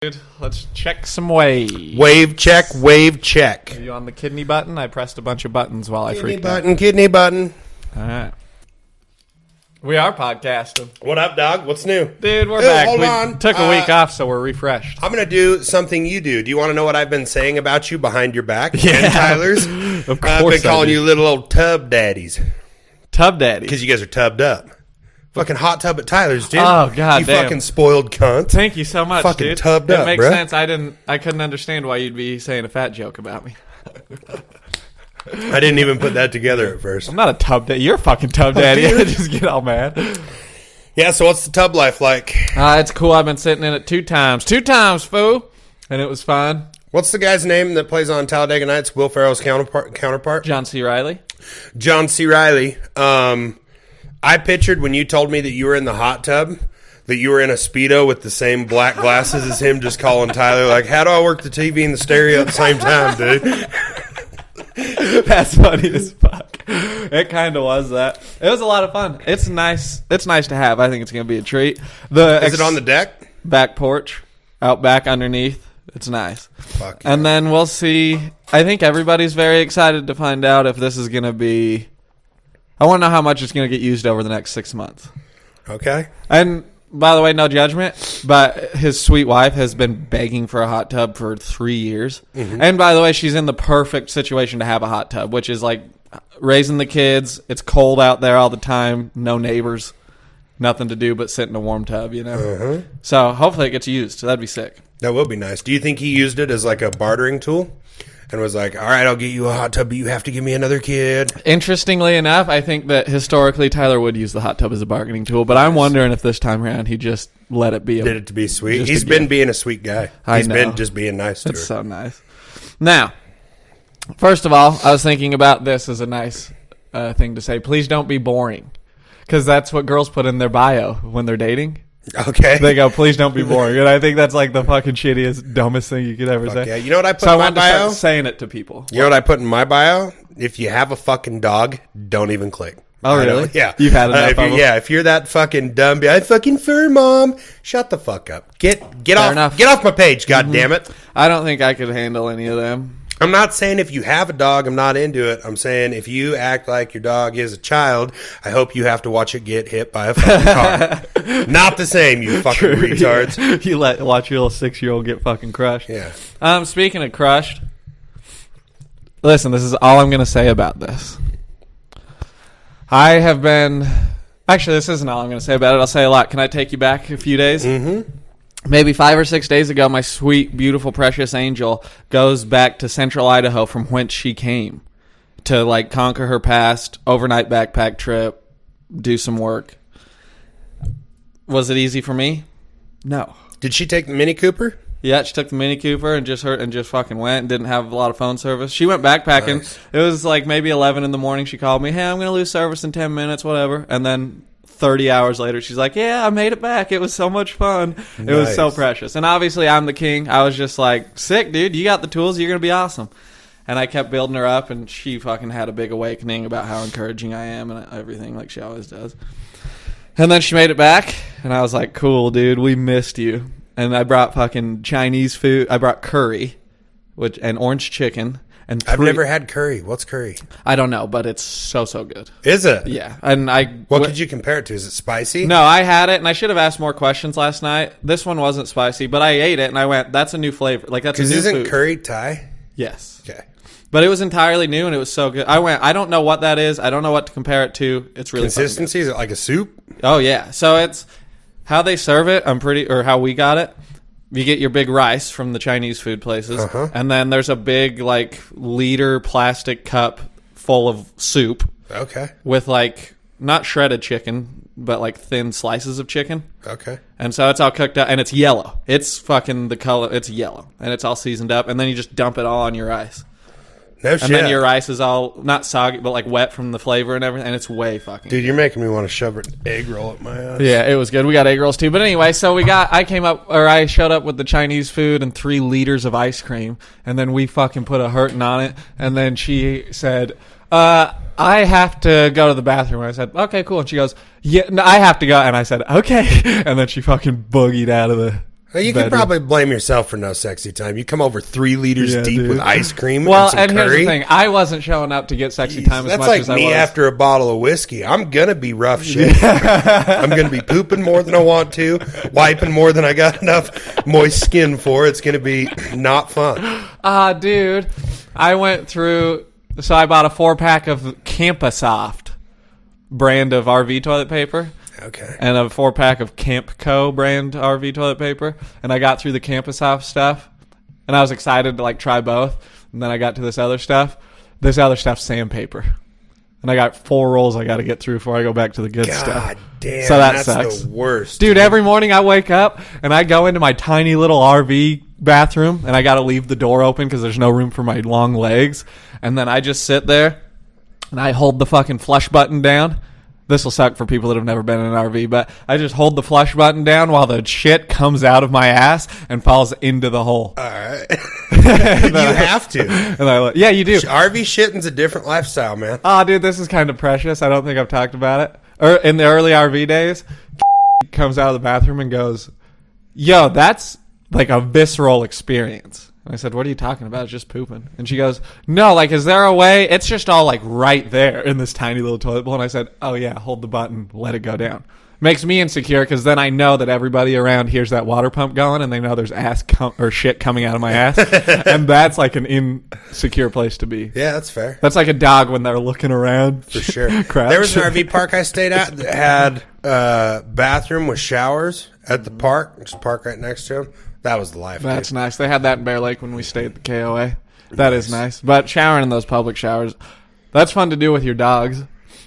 Dude, let's check some waves. Wave check, wave check. Are you on the kidney button? I pressed a bunch of buttons while I freaked out. Kidney button. All right. We are podcasting. What up, dog? What's new? Dude, we're back. Hold we on. Took a week off, so we're refreshed. I'm going to do something you do. Do you want to know what I've been saying about you behind your back? Yeah. And Tyler's? Of course I've been calling you little old tub daddies. Tub daddy. Because you guys are tubbed up. Fucking hot tub at Tyler's, dude. Oh, God you damn. fucking spoiled cunt. Thank you so much, fucking dude. tubbed it up, makes bruh. sense. I couldn't understand why you'd be saying a fat joke about me. I didn't even put that together at first. I'm not a tub daddy. You're a fucking tub daddy. I just get all mad. Yeah, so what's the tub life like? It's cool. I've been sitting in it 2 times. 2 times, fool. And it was fun. What's the guy's name that plays on Talladega Nights? Will Ferrell's counterpart? John C. Reilly. John C. Reilly. I pictured when you told me that you were in the hot tub, that you were in a Speedo with the same black glasses as him, just calling Tyler, like, how do I work the TV and the stereo at the same time, dude? That's funny as fuck. It kind of was that. It was a lot of fun. It's nice. It's nice to have. I think it's going to be a treat. Is it on the deck? Back porch, out back underneath. It's nice. Fuck yeah. And then we'll see. I think everybody's very excited to find out if this is going to be... I want to know how much it's going to get used over the next 6 months. Okay. And by the way, no judgment, but his sweet wife has been begging for a hot tub for 3 years. Mm-hmm. And by the way, she's in the perfect situation to have a hot tub, which is like raising the kids. It's cold out there all the time. No neighbors. Nothing to do but sit in a warm tub, you know? Uh-huh. So hopefully it gets used. So that'd be sick. That will be nice. Do you think he used it as like a bartering tool? And was like, all right, I'll get you a hot tub, but you have to give me another kid. Interestingly enough, I think that historically Tyler would use the hot tub as a bargaining tool, but I'm wondering if this time around he just let it be. Did it to be sweet. He's been being a sweet guy. He's been just being nice to her. It's so nice. Now, first of all, I was thinking about this as a nice thing to say. Please don't be boring, because that's what girls put in their bio when they're dating. Okay. They go, please don't be boring. And I think that's like the fucking shittiest, dumbest thing you could ever say. Yeah. You know what I put so in my I want to bio? start saying it to people. You know what I put in my bio? If you have a fucking dog, don't even click. Oh, really? Yeah. You've had enough of them? Yeah, if you're that fucking dumb, I fucking fur mom. Shut the fuck up. Get off my page, God damn it. I don't think I could handle any of them. I'm not saying if you have a dog, I'm not into it. I'm saying if you act like your dog is a child, I hope you have to watch it get hit by a fucking car. Not the same, you fucking retards. You watch your little 6-year-old get fucking crushed. Yeah. Speaking of crushed, listen, this is all I'm going to say about this. I have been... Actually, this isn't all I'm going to say about it. I'll say a lot. Can I take you back a few days? Mm-hmm. Maybe 5 or 6 days ago, my sweet, beautiful, precious angel goes back to central Idaho from whence she came to, like, conquer her past, overnight backpack trip, do some work. Was it easy for me? No. Did she take the Mini Cooper? Yeah, she took the Mini Cooper and just fucking went and didn't have a lot of phone service. She went backpacking. Nice. It was like maybe 11 in the morning. She called me, hey, I'm going to lose service in 10 minutes, whatever. And then 30 hours later, she's like, yeah, I made it back. It was so much fun. Nice. It was so precious. And obviously, I'm the king. I was just like, sick, dude. You got the tools. You're going to be awesome. And I kept building her up, and she fucking had a big awakening about how encouraging I am and everything, like she always does. And then she made it back, and I was like, cool, dude. We missed you. And I brought fucking Chinese food. I brought curry and orange chicken. And I've never had curry. What's curry? I don't know, but it's so good. Is it? Yeah. And what could you compare it to? Is it spicy? No, I had it, and I should have asked more questions last night. This one wasn't spicy, but I ate it, and I went, that's a new flavor. Like, that's a new isn't food. Curry Thai? Yes. Okay. But it was entirely new, and it was so good. I went, I don't know what that is. I don't know what to compare it to. It's really consistency? Is it like a soup? Oh, yeah. So it's how they serve it, or how we got it. You get your big rice from the Chinese food places, and then there's a big, like, liter plastic cup full of soup. Okay. With, like, not shredded chicken, but, like, thin slices of chicken. Okay. And so it's all cooked up, and it's yellow. It's fucking the color. It's yellow, and it's all seasoned up, and then you just dump it all on your rice. No shit. And then your rice is all, not soggy, but like wet from the flavor and everything. And it's way fucking Dude, you're making me want to shove an egg roll up my ass. Yeah, it was good. We got egg rolls too. But anyway, so I showed up with the Chinese food and 3 liters of ice cream. And then we fucking put a hurtin' on it. And then she said, I have to go to the bathroom. And I said, okay, cool. And she goes, yeah, no, I have to go. And I said, okay. And then she fucking boogied out of the You can probably blame yourself for no sexy time. You come over 3 liters deep with ice cream and some curry. Here's the thing. I wasn't showing up to get sexy time as much as I was. That's like me after a bottle of whiskey. I'm going to be rough shit. I'm going to be pooping more than I want to, wiping more than I got enough moist skin for. It's going to be not fun. Dude, I went through... So I bought a 4-pack of Campasoft brand of RV toilet paper. Okay. And a 4-pack of Camp Co. brand RV toilet paper. And I got through the Campasoft stuff. And I was excited to, like, try both. And then I got to this other stuff. This other stuff's sandpaper. And I got 4 rolls I got to get through before I go back to the good stuff. God damn, so that that's sucks. the worst. Dude, every morning I wake up and I go into my tiny little RV bathroom. And I got to leave the door open because there's no room for my long legs. And then I just sit there and I hold the fucking flush button down. This will suck for people that have never been in an RV, but I just hold the flush button down while the shit comes out of my ass and falls into the hole. All right. You have to. And yeah, you do. RV shitting's a different lifestyle, man. Oh, dude, this is kind of precious. I don't think I've talked about it. In the early RV days, comes out of the bathroom and goes, yo, that's like a visceral experience. And I said, what are you talking about? It's just pooping. And she goes, no, like, is there a way? It's just all, like, right there in this tiny little toilet bowl. And I said, oh, yeah, hold the button, let it go down. Makes me insecure because then I know that everybody around hears that water pump going and they know there's or shit coming out of my ass. And that's, like, an insecure place to be. Yeah, that's fair. That's like a dog when they're looking around. For sure. There was an RV park I stayed at that had a bathroom with showers at the park. There's a park right next to them. That was the life. That's nice. They had that in Bear Lake when we stayed at the KOA. That is nice. But showering in those public showers, that's fun to do with your dogs.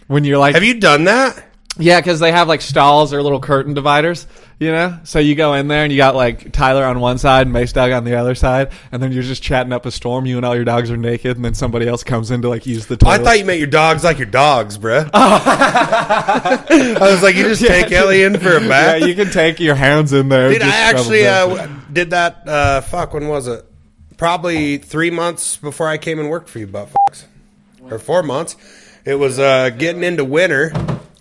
When you're like, have you done that? Yeah, because they have like stalls or little curtain dividers, you know? So you go in there and you got like Tyler on one side and Mace Dog on the other side, and then you're just chatting up a storm. You and all your dogs are naked, and then somebody else comes in to like use the toilet. I thought you meant your dogs like your dogs, bruh. I was like, you just take Ellie in for a bath? Yeah, you can take your hounds in there. Dude, I actually did that, when was it? Probably 3 months before I came and worked for you, buttfucks. Or 4 months. It was getting into winter.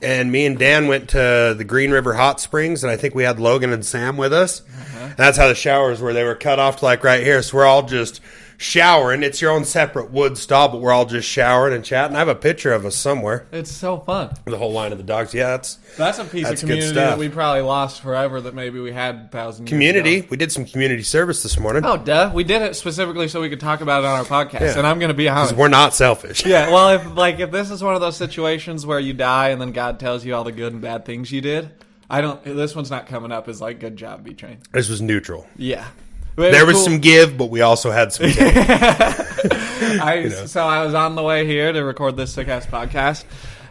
And me and Dan went to the Green River Hot Springs, and I think we had Logan and Sam with us. And that's how the showers were. They were cut off to like right here. So we're all just showering. It's your own separate wood stall, but we're all just showering and chatting. I have a picture of us somewhere. It's so fun. The whole line of the dogs. Yeah, that's a piece of community that we probably lost forever that maybe we had 1,000 years community. ago. We did some community service this morning. Oh, duh. We did it specifically so we could talk about it on our podcast. And I'm going to be honest. We're not selfish. Yeah, well, if this is one of those situations where you die and then God tells you all the good and bad things you did, this one's not coming up as like, good job, B-Train. This was neutral. Yeah. There was some give, but we also had some take. So I was on the way here to record this sick-ass podcast,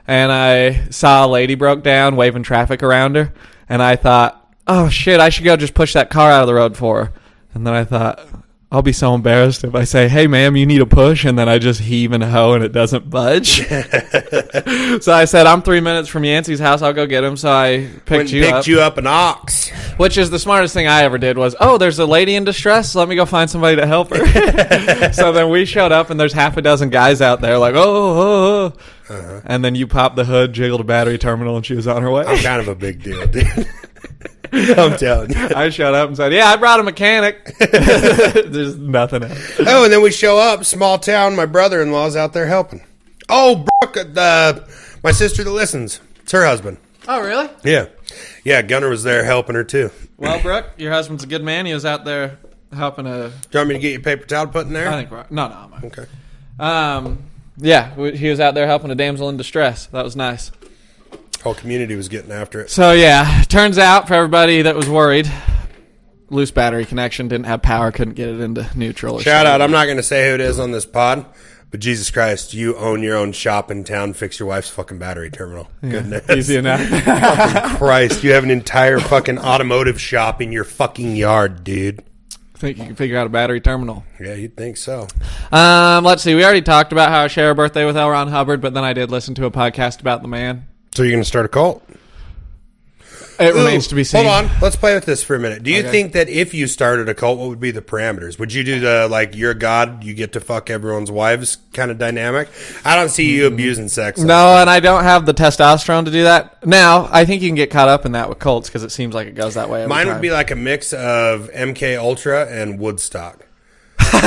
and I saw a lady broke down waving traffic around her, and I thought, oh, shit, I should go just push that car out of the road for her. And then I thought, I'll be so embarrassed if I say, hey, ma'am, you need a push, and then I just heave and hoe and it doesn't budge. So I said, I'm 3 minutes from Yancey's house. I'll go get him. So I picked you up an ox. Which is the smartest thing I ever did was, oh, there's a lady in distress. Let me go find somebody to help her. So then we showed up, and there's half a dozen guys out there like, oh. Uh-huh. And then you popped the hood, jiggled a battery terminal, and she was on her way. I'm kind of a big deal, dude. I'm telling you. I showed up and said, yeah, I brought a mechanic. There's nothing else. Oh, and then we show up, small town, my brother-in-law's out there helping. Oh, Brooke, my sister that listens. It's her husband. Oh, really? Yeah. Yeah, Gunnar was there helping her, too. Well, Brooke, your husband's a good man. He was out there helping a... Do you want me to get your paper towel put in there? I think we're... No, I'm okay. Yeah, he was out there helping a damsel in distress. That was nice. Whole community was getting after it. So, yeah, turns out for everybody that was worried, loose battery connection, didn't have power, couldn't get it into neutral. Shout out. I'm not going to say who it is on this pod, but Jesus Christ, you own your own shop in town. Fix your wife's fucking battery terminal. Yeah, goodness. Easy enough. Fucking Christ, you have an entire fucking automotive shop in your fucking yard, dude. I think you can figure out a battery terminal. Yeah, you'd think so. Let's see. We already talked about how I share a birthday with L. Ron Hubbard, but then I did listen to a podcast about the man. So you're going to start a cult? It remains to be seen. Hold on. Let's play with this for a minute. Do you think that if you started a cult, what would be the parameters? Would you do the, like, you're a god, you get to fuck everyone's wives kind of dynamic? I don't see you abusing sex. No, and I don't have the testosterone to do that. Now, I think you can get caught up in that with cults because it seems like it goes that way every Mine time. would be like a mix of MK Ultra and Woodstock. You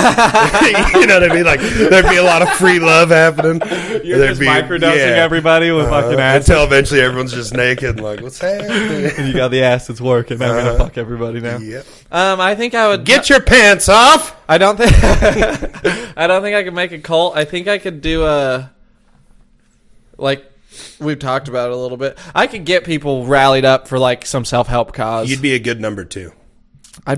know what I mean? Like, there'd be a lot of free love happening. You're just microdosing everybody with fucking acid. Until eventually everyone's just naked and like, what's happening? And you got the acid's working. I'm going to fuck everybody now. Yep. I think I would... Get your pants off! I don't think... I don't think I could make a cult. I think I could do a... Like... We've talked about it a little bit. I could get people rallied up for like some self-help cause. You'd be a good number 2.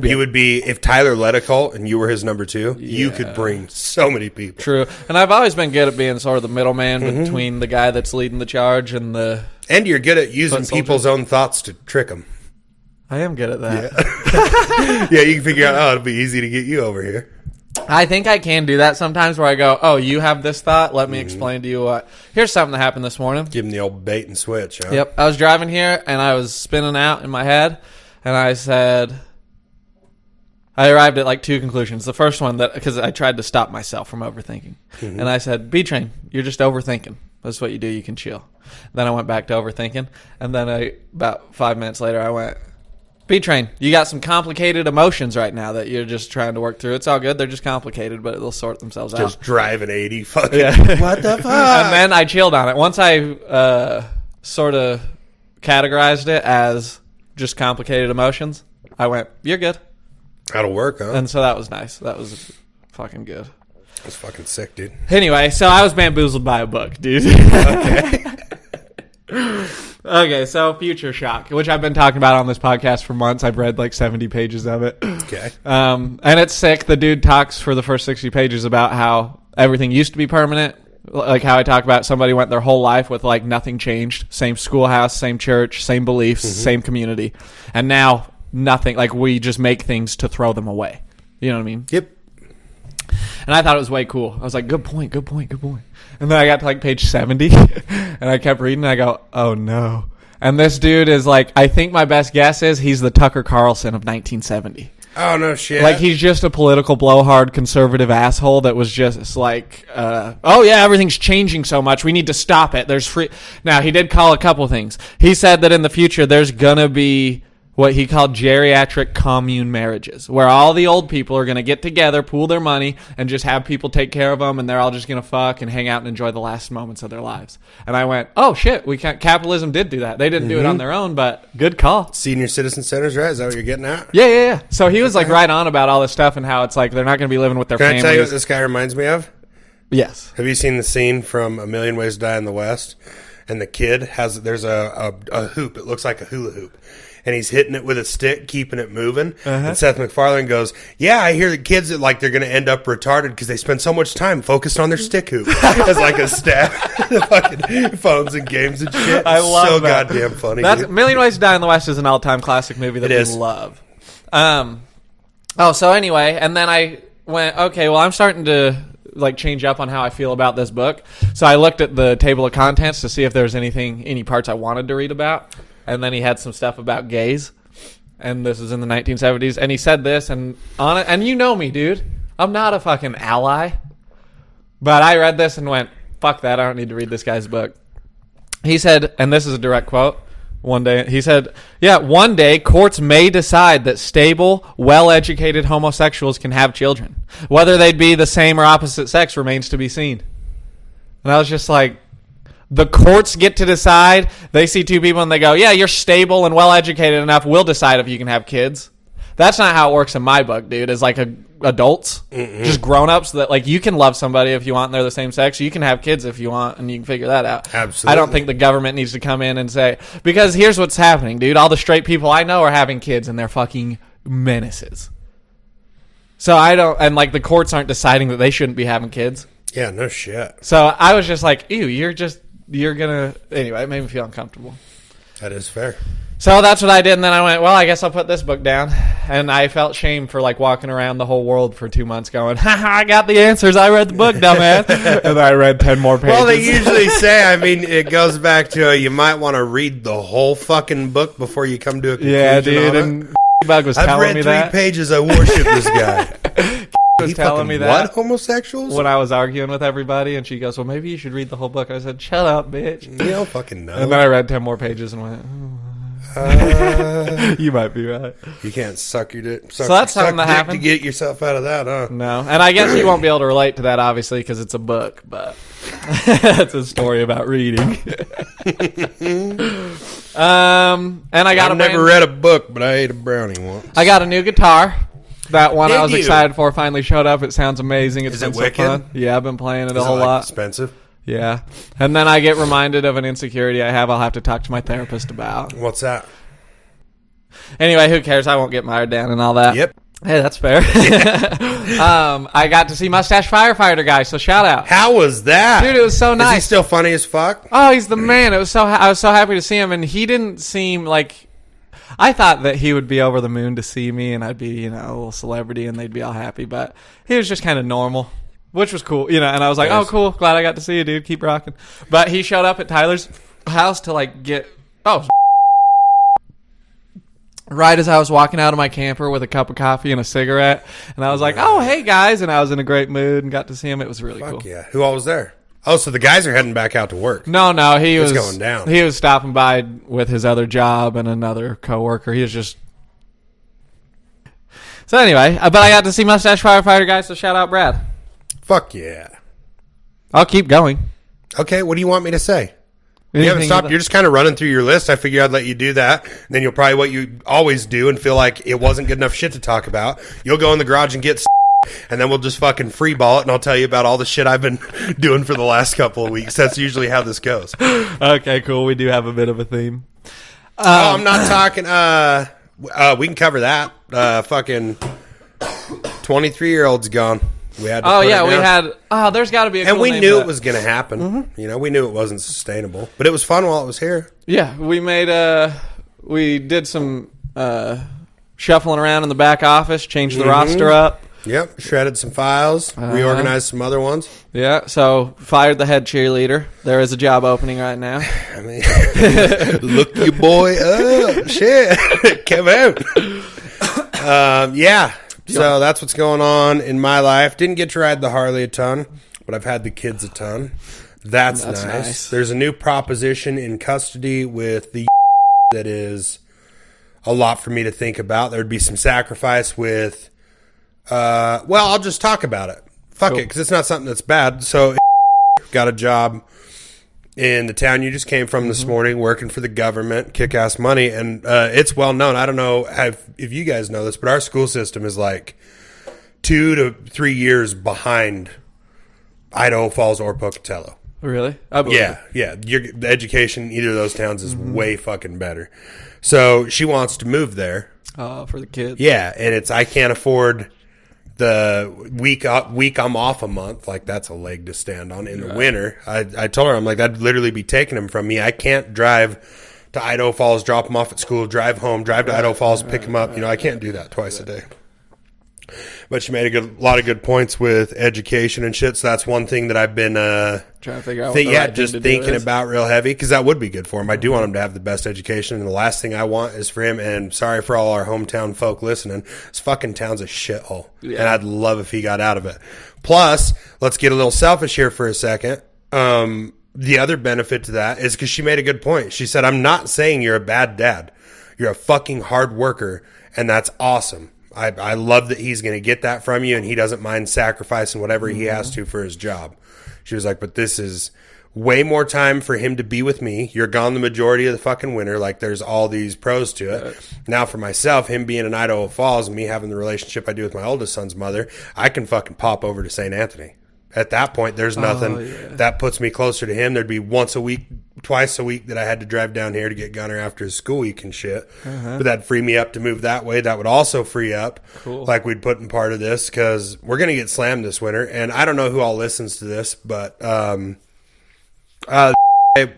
You would be, if Tyler led a cult and you were his number 2, you could bring so many people. True. And I've always been good at being sort of the middleman between the guy that's leading the charge and the... And you're good at using people's own thoughts to trick them. I am good at that. Yeah, you can figure out, it'll be easy to get you over here. I think I can do that sometimes where I go, oh, you have this thought? Let me explain to you what. Here's something that happened this morning. Give him the old bait and switch, huh? Yep. I was driving here, and I was spinning out in my head, and I said... I arrived at like 2 conclusions. The first one, that because I tried to stop myself from overthinking. And I said, B-Train, you're just overthinking. That's what you do. You can chill. Then I went back to overthinking. And then about 5 minutes later, I went, B-Train, you got some complicated emotions right now that you're just trying to work through. It's all good. They're just complicated, but they'll sort themselves out. Just driving 80. Fucking, what the fuck? And then I chilled on it. Once I sort of categorized it as just complicated emotions, I went, you're good. That'll work, huh? And so that was nice. That was fucking good. That's fucking sick, dude. Anyway, so I was bamboozled by a book, dude. Okay. Okay, so Future Shock, which I've been talking about on this podcast for months. I've read like 70 pages of it. Okay. And it's sick. The dude talks for the first 60 pages about how everything used to be permanent. Like how I talk about somebody went their whole life with like nothing changed. Same schoolhouse, same church, same beliefs, same community. And now... nothing, like we just make things to throw them away. You know what I mean? Yep. And I thought it was way cool. I was like, good point. And then I got to like page 70 and I kept reading and I go, oh no. And this dude is like, I think my best guess is he's the Tucker Carlson of 1970. Oh, no shit. Like he's just a political blowhard conservative asshole that was just like, oh yeah, everything's changing so much. We need to stop it. There's free. Now he did call a couple things. He said that in the future there's going to be what he called geriatric commune marriages, where all the old people are going to get together, pool their money, and just have people take care of them, and they're all just going to fuck and hang out and enjoy the last moments of their lives. And I went, oh, shit, we can't. Capitalism did do that. They didn't do it on their own, but good call. Senior citizen centers, right? Is that what you're getting at? Yeah. So he was like right on about all this stuff and how it's like they're not going to be living with their families. Can I tell you what this guy reminds me of? Yes. Have you seen the scene from A Million Ways to Die in the West? And the kid there's a hoop. It looks like a hula hoop. And he's hitting it with a stick, keeping it moving. And Seth MacFarlane goes, yeah, I hear the kids that like they're going to end up retarded because they spend so much time focused on their stick hoop as like a staff, fucking phones and games and shit. I love so that. goddamn funny. That's dude. Million Ways to Die in the West is an all-time classic movie that we love. So anyway, and then I went, okay, well, I'm starting to like change up on how I feel about this book. So I looked at the table of contents to see if there was any parts I wanted to read about. And then he had some stuff about gays. And this is in the 1970s. And he said this, and on it, and you know me, dude. I'm not a fucking ally. But I read this and went, fuck that. I don't need to read this guy's book. He said, and this is a direct quote, one day, he said, yeah, one day courts may decide that stable, well-educated homosexuals can have children. Whether they'd be the same or opposite sex remains to be seen. And I was just like, the courts get to decide. They see 2 people and they go, yeah, you're stable and well-educated enough. We'll decide if you can have kids. That's not how it works in my book, dude. It's like adults, just grown-ups that like you can love somebody if you want and they're the same sex. You can have kids if you want and you can figure that out. Absolutely. I don't think the government needs to come in and say, because here's what's happening, dude. All the straight people I know are having kids and they're fucking menaces. So I don't, and like the courts aren't deciding that they shouldn't be having kids. Yeah, no shit. So I was just like, ew, you're gonna, anyway, it made me feel uncomfortable. That is fair. So that's what I did, and then I went, well, I guess I'll put this book down. And I felt shame for, like, walking around the whole world for 2 months going, ha, I got the answers. I read the book, dumbass. And I read 10 more pages. Well, they usually say, I mean, it goes back to you might want to read the whole fucking book before you come to a conclusion. Yeah, dude, and Bug was telling me that. I've read 3 pages. I worship this guy. Was telling me that. What, homosexuals? When I was arguing with everybody, and she goes, well, maybe you should read the whole book. I said, shut up, bitch. You don't fucking know. And then I read 10 more pages and went, you might be right. You can't suck your dick. So that's something that happened to get yourself out of that, huh? No. And I guess you won't be able to relate to that, obviously, because it's a book, but it's a story about reading. And I've never read a book, but I ate a brownie once. I got a new guitar. That one I was excited for finally showed up. It sounds amazing. It's been so fun. Yeah, I've been playing it a whole lot. Expensive? Yeah. And then I get reminded of an insecurity I have I'll have to talk to my therapist about. What's that? Anyway, who cares? I won't get mired down and all that. Yep. Hey, that's fair. I got to see Mustache Firefighter guy, so shout out. How was that? Dude, it was so nice. Is he still funny as fuck? Oh, he's the man. I was so happy to see him, and he didn't seem like... I thought that he would be over the moon to see me, and I'd be, you know, a little celebrity, and they'd be all happy. But he was just kind of normal, which was cool, you know. And I was like, "Oh, cool! Glad I got to see you, dude. Keep rocking." But he showed up at Tyler's house to like get right as I was walking out of my camper with a cup of coffee and a cigarette, and I was like, "Oh, hey guys!" And I was in a great mood and got to see him. It was really cool. Yeah, who all was there? Oh, so the guys are heading back out to work. No, he was going down. He was stopping by with his other job and another coworker. He was just... So anyway, but I got to see Mustache Firefighter guy, so shout out Brad. Fuck yeah. I'll keep going. Okay, what do you want me to say? You haven't stopped. You're just kind of running through your list. I figured I'd let you do that. And then you'll probably, what you always do and feel like it wasn't good enough shit to talk about, you'll go in the garage and get and then we'll just fucking freeball it, and I'll tell you about all the shit I've been doing for the last couple of weeks. That's usually how this goes. Okay, cool. We do have a bit of a theme. I'm not talking... we can cover that. Fucking 23-year-old's gone. We had to we had... Oh, there's got to be a and we knew it was going to happen. Mm-hmm. You know, we knew it wasn't sustainable. But it was fun while it was here. Yeah, we made... we did some shuffling around in the back office, changed the roster up. Yep, shredded some files, reorganized some other ones. Yeah, so fired the head cheerleader. There is a job opening right now. I mean, look your boy up. Shit, come out. Yeah, so that's what's going on in my life. Didn't get to ride the Harley a ton, but I've had the kids a ton. That's nice. There's a new proposition in custody with the that is a lot for me to think about. There'd be some sacrifice with... well, I'll just talk about it. Fuck it, because it's not something that's bad. So, got a job in the town you just came from this morning, working for the government, kick-ass money, and it's well known. I don't know if you guys know this, but our school system is like 2 to 3 years behind Idaho Falls or Pocatello. Really? Yeah. The education in either of those towns is way fucking better. So she wants to move there. For the kids. Yeah, and I can't afford the week I'm off a month. Like, that's a leg to stand on in the winter. I told her, I'm like, that'd literally be taking him from me. I can't drive to Idaho Falls, drop him off at school, drive home, drive to Idaho Falls, pick him up. You know, I can't do that twice a day. But she made a lot of good points with education and shit. So that's one thing that I've been trying to figure out. Thinking about real heavy, because that would be good for him. I do want him to have the best education, and the last thing I want is for him. And sorry for all our hometown folk listening, this fucking town's a shithole, and I'd love if he got out of it. Plus, let's get a little selfish here for a second. The other benefit to that is because she made a good point. She said, "I'm not saying you're a bad dad. You're a fucking hard worker, and that's awesome." I love that he's going to get that from you, and he doesn't mind sacrificing whatever he has to for his job. She was like, but this is way more time for him to be with me. You're gone the majority of the fucking winter. Like, there's all these pros to it. Now, for myself, him being in Idaho Falls and me having the relationship I do with my oldest son's mother, I can fucking pop over to St. Anthony. At that point, there's nothing that puts me closer to him. There'd be once a week, twice a week that I had to drive down here to get Gunner after his school week and shit. But that'd free me up to move that way. That would also free up, like we'd put in part of this, because we're going to get slammed this winter. And I don't know who all listens to this, but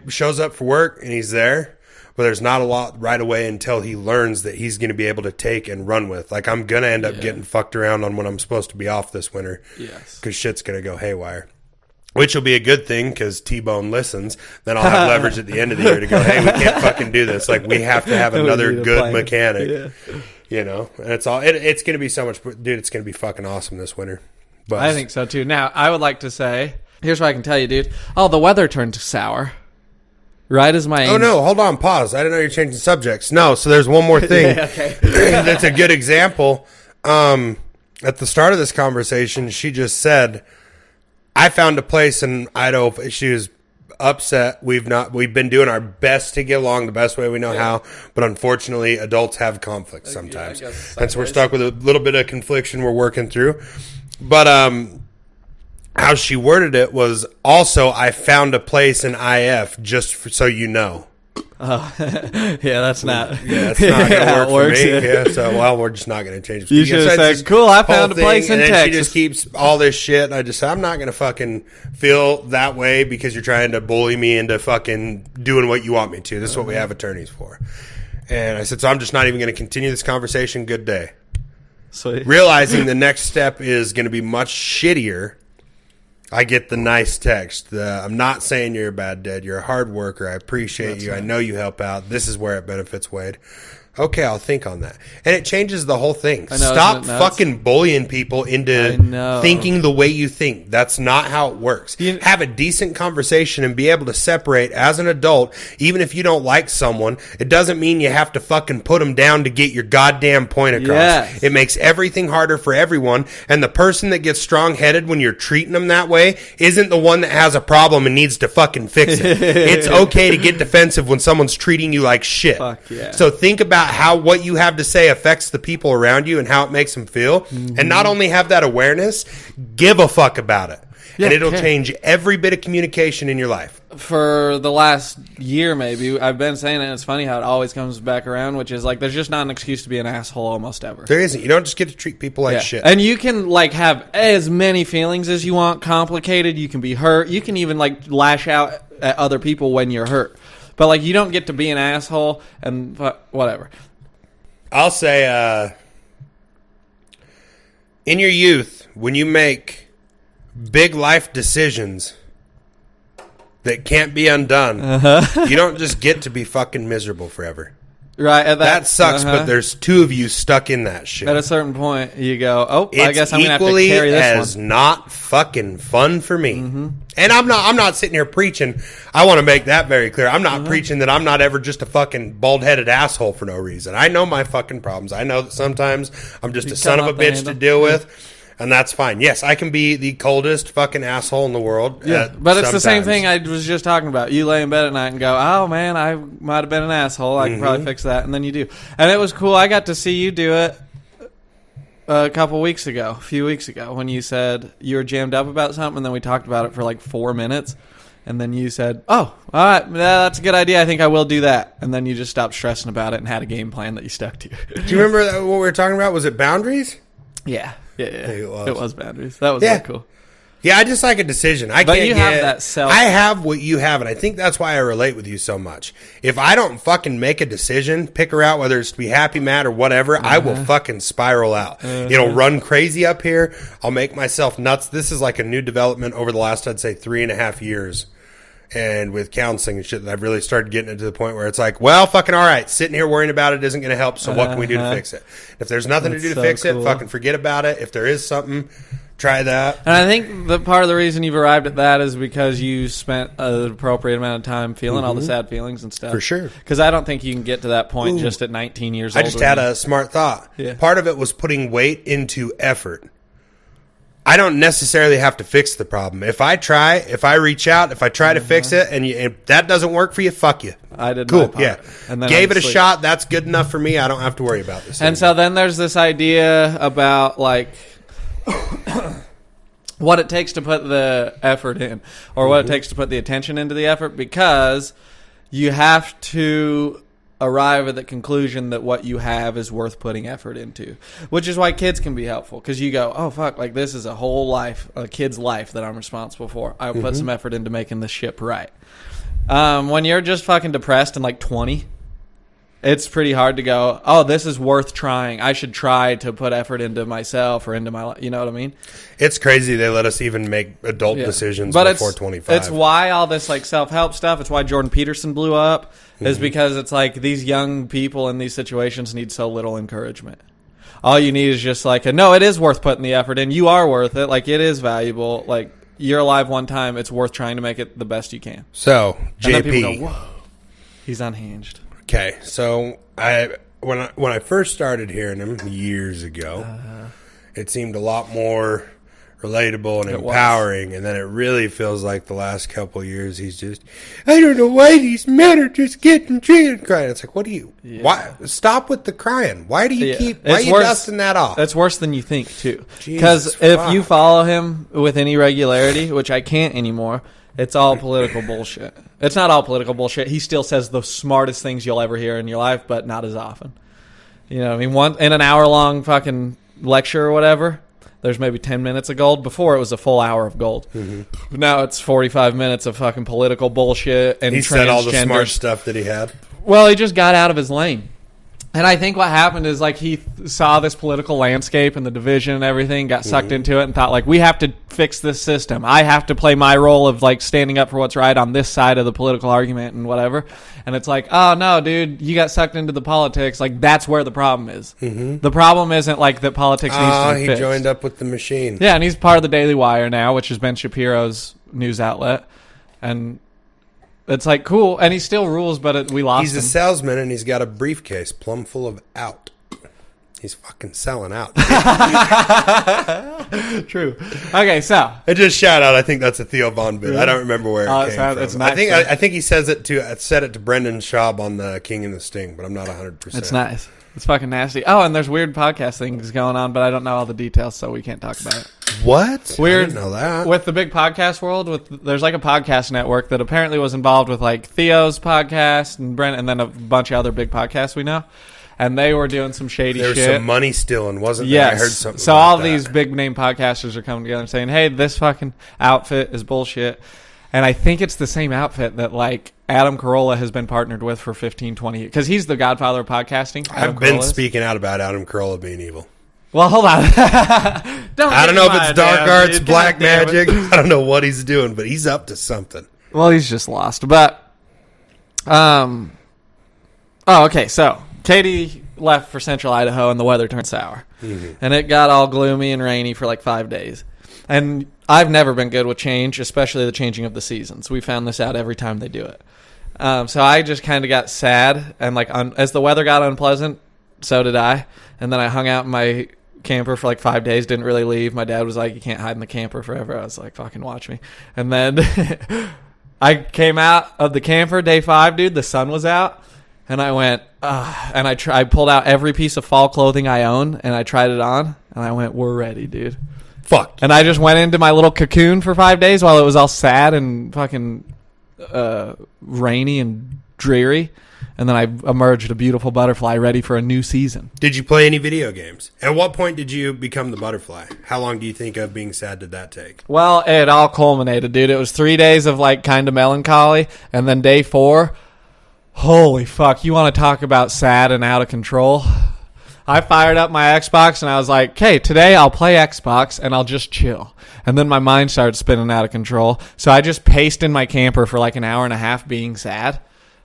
shows up for work and he's there. but there's not a lot right away until he learns that he's going to be able to take and run with. Like, I'm going to end up getting fucked around on when I'm supposed to be off this winter. Yes. Because shit's going to go haywire. Which will be a good thing because T-Bone listens. Then I'll have leverage at the end of the year to go, hey, we can't fucking do this. Like, we have to have another good mechanic. Yeah. You know? And it's all, it's going to be so much, dude, it's going to be fucking awesome this winter. But I think so, too. Now, I would like to say, here's what I can tell you, dude. Oh, the weather turned sour. Right as my... Oh, no, hold on, pause. I didn't know you're changing subjects. No, so there's one more thing. That's a good example. At the start of this conversation, she just said, I found a place in Idaho. She was upset. We've been doing our best to get along the best way we know how, but unfortunately, adults have conflicts sometimes. And so we're stuck with a little bit of confliction we're working through. But how she worded it was also, I found a place in IF just so you know. Oh, yeah, that's not. Yeah, it's not going to work for me. Yeah, so, well, we're just not going to change it. You should have said, cool, I found a place in Texas. She just keeps all this shit. I'm not going to fucking feel that way because you're trying to bully me into fucking doing what you want me to. This is what we have attorneys for. And I said, so I'm just not even going to continue this conversation. Good day. Sweet. Realizing the next step is going to be much shittier. I get the nice text. I'm not saying you're a bad dad. You're a hard worker. I appreciate you. Right. I know you help out. This is where it benefits Wade. Okay, I'll think on that. And it changes the whole thing. Know, stop fucking bullying people into thinking the way you think. That's not how it works. Have a decent conversation and be able to separate as an adult. Even if you don't like someone, it doesn't mean you have to fucking put them down to get your goddamn point across. Yes. It makes everything harder for everyone. And the person that gets strong-headed when you're treating them that way isn't the one that has a problem and needs to fucking fix it. It's okay to get defensive when someone's treating you like shit. Fuck yeah. So think about how what you have to say affects the people around you and how it makes them feel. Mm-hmm. And not only have that awareness, give a fuck about it. Yeah, and it'll change every bit of communication in your life. For the last year, maybe, I've been saying it, and it's funny how it always comes back around, which is like there's just not an excuse to be an asshole almost ever. There isn't. You don't just get to treat people like shit. And you can like have as many feelings as you want, complicated. You can be hurt. You can even like lash out at other people when you're hurt. But like you don't get to be an asshole and whatever. I'll say, in your youth, when you make big life decisions that can't be undone, you don't just get to be fucking miserable forever. Right. That sucks, but there's two of you stuck in that shit. At a certain point, you go, I guess I'm going to have to equally carry this as one. not fucking fun for me. Mm-hmm. And I'm not sitting here preaching. I want to make that very clear. I'm not preaching that I'm not ever just a fucking bald-headed asshole for no reason. I know my fucking problems. I know that sometimes I'm just a son of a bitch to deal with. And that's fine. Yes, I can be the coldest fucking asshole in the world. Yeah, but it's the same thing I was just talking about. You lay in bed at night and go, oh, man, I might have been an asshole. I can probably fix that. And then you do. And it was cool. I got to see you do it a few weeks ago, when you said you were jammed up about something, and then we talked about it for like 4 minutes. And then you said, oh, all right, that's a good idea. I think I will do that. And then you just stopped stressing about it and had a game plan that you stuck to. Do you remember what we were talking about? Was it boundaries? Yeah. Yeah, it was boundaries. That was really cool. Yeah, I just like a decision. Have that self. I have what you have, and I think that's why I relate with you so much. If I don't fucking make a decision, pick her out, whether it's to be happy, mad, or whatever, I will fucking spiral out. It'll run crazy up here. I'll make myself nuts. This is like a new development over the last, I'd say, 3.5 years. And with counseling and shit, I've really started getting it to the point where it's like, well, fucking all right, sitting here worrying about it isn't going to help, so what can we do to fix it? If there's nothing to do to fix it, fucking forget about it. If there is something, try that. And I think the part of the reason you've arrived at that is because you spent an appropriate amount of time feeling all the sad feelings and stuff. For sure. Because I don't think you can get to that point just at 19 years old. I just had a smart thought. Yeah. Part of it was putting weight into effort. I don't necessarily have to fix the problem. If I reach out, if I try to fix it, and if that doesn't work for you, fuck you. I did. Cool, yeah. And then gave it a shot. That's good enough for me. I don't have to worry about this. And so then there's this idea about like what it takes to put the effort in, or what it takes to put the attention into the effort, because you have to arrive at the conclusion that what you have is worth putting effort into, which is why kids can be helpful, because you go, oh fuck, like this is a whole life, a kid's life that I'm responsible for. I will put some effort into making this ship right. When you're just fucking depressed and like 20, it's pretty hard to go, oh, this is worth trying. I should try to put effort into myself or into my life. You know what I mean? It's crazy they let us even make adult decisions before 25. It's why all this like self-help stuff, it's why Jordan Peterson blew up, is because it's like these young people in these situations need so little encouragement. All you need is just like, no, it is worth putting the effort in. You are worth it. Like, it is valuable. Like, you're alive one time. It's worth trying to make it the best you can. So, JP. And then people go, whoa, he's unhinged. Okay, so when I first started hearing him years ago, it seemed a lot more relatable and empowering, and then it really feels like the last couple of years he's just, I don't know why these men are just getting treated crying. It's like, what do you? Why stop with the crying? Why do you keep? Why are you dusting that off? That's worse than you think too. Because if you follow him with any regularity, which I can't anymore. It's all political bullshit. It's not all political bullshit. He still says the smartest things you'll ever hear in your life, but not as often. You know what I mean? In an hour-long fucking lecture or whatever, there's maybe 10 minutes of gold. Before, it was a full hour of gold. Mm-hmm. Now it's 45 minutes of fucking political bullshit and he said all the smart stuff that he had. Well, he just got out of his lane. And I think what happened is, like, he saw this political landscape and the division and everything, got sucked into it, and thought, like, we have to fix this system. I have to play my role of, like, standing up for what's right on this side of the political argument and whatever. And it's like, oh, no, dude, you got sucked into the politics. Like, that's where the problem is. Mm-hmm. The problem isn't, like, that politics needs to be fixed. He joined up with the machine. Yeah, and he's part of the Daily Wire now, which is Ben Shapiro's news outlet. And it's like, cool, and he still rules, but we lost him. He's a salesman, and he's got a briefcase plumb full of out. He's fucking selling out. True. Okay, so. I just shout out, I think that's a Theo Von bit. I don't remember where it came from. It's nice. I think he said it to Brendan Schaub on the King and the Sting, but I'm not 100%. It's nice. It's fucking nasty. Oh, and there's weird podcast things going on, but I don't know all the details, so we can't talk about it. What? Weird. I didn't know that. With the big podcast world, there's like a podcast network that apparently was involved with like Theo's podcast and Brent, and then a bunch of other big podcasts we know. And they were doing some shady shit. There was some money stealing, wasn't there? Yes. I heard something so about all that. These big name podcasters are coming together and saying, hey, this fucking outfit is bullshit. And I think it's the same outfit that like Adam Carolla has been partnered with for 15, 20 years. Because he's the godfather of podcasting. I've been speaking out about Adam Carolla being evil. Well, hold on. I don't know if it's dark arts, black magic. I don't know what he's doing, but he's up to something. Well, he's just lost. But, okay. So Katie left for Central Idaho, and the weather turned sour, and it got all gloomy and rainy for like 5 days. And I've never been good with change, especially the changing of the seasons. We found this out every time they do it. So I just kind of got sad, and like as the weather got unpleasant, so did I. And then I hung out in my camper for like 5 days, didn't really leave. My dad was like, you can't hide in the camper forever. I was like, fucking watch me. And then I came out of the camper day 5, dude. The sun was out, and I went, and I pulled out every piece of fall clothing I own, and I tried it on, and I went, we're ready, dude. Fuck. And I just went into my little cocoon for 5 days while it was all sad and fucking rainy and dreary. And then I emerged a beautiful butterfly ready for a new season. Did you play any video games? At what point did you become the butterfly? How long do you think of being sad did that take? Well, it all culminated, dude. It was 3 days of like kind of melancholy. And then day 4, holy fuck. You want to talk about sad and out of control? I fired up my Xbox and I was like, okay, today I'll play Xbox and I'll just chill. And then my mind started spinning out of control. So I just paced in my camper for like an hour and a half being sad.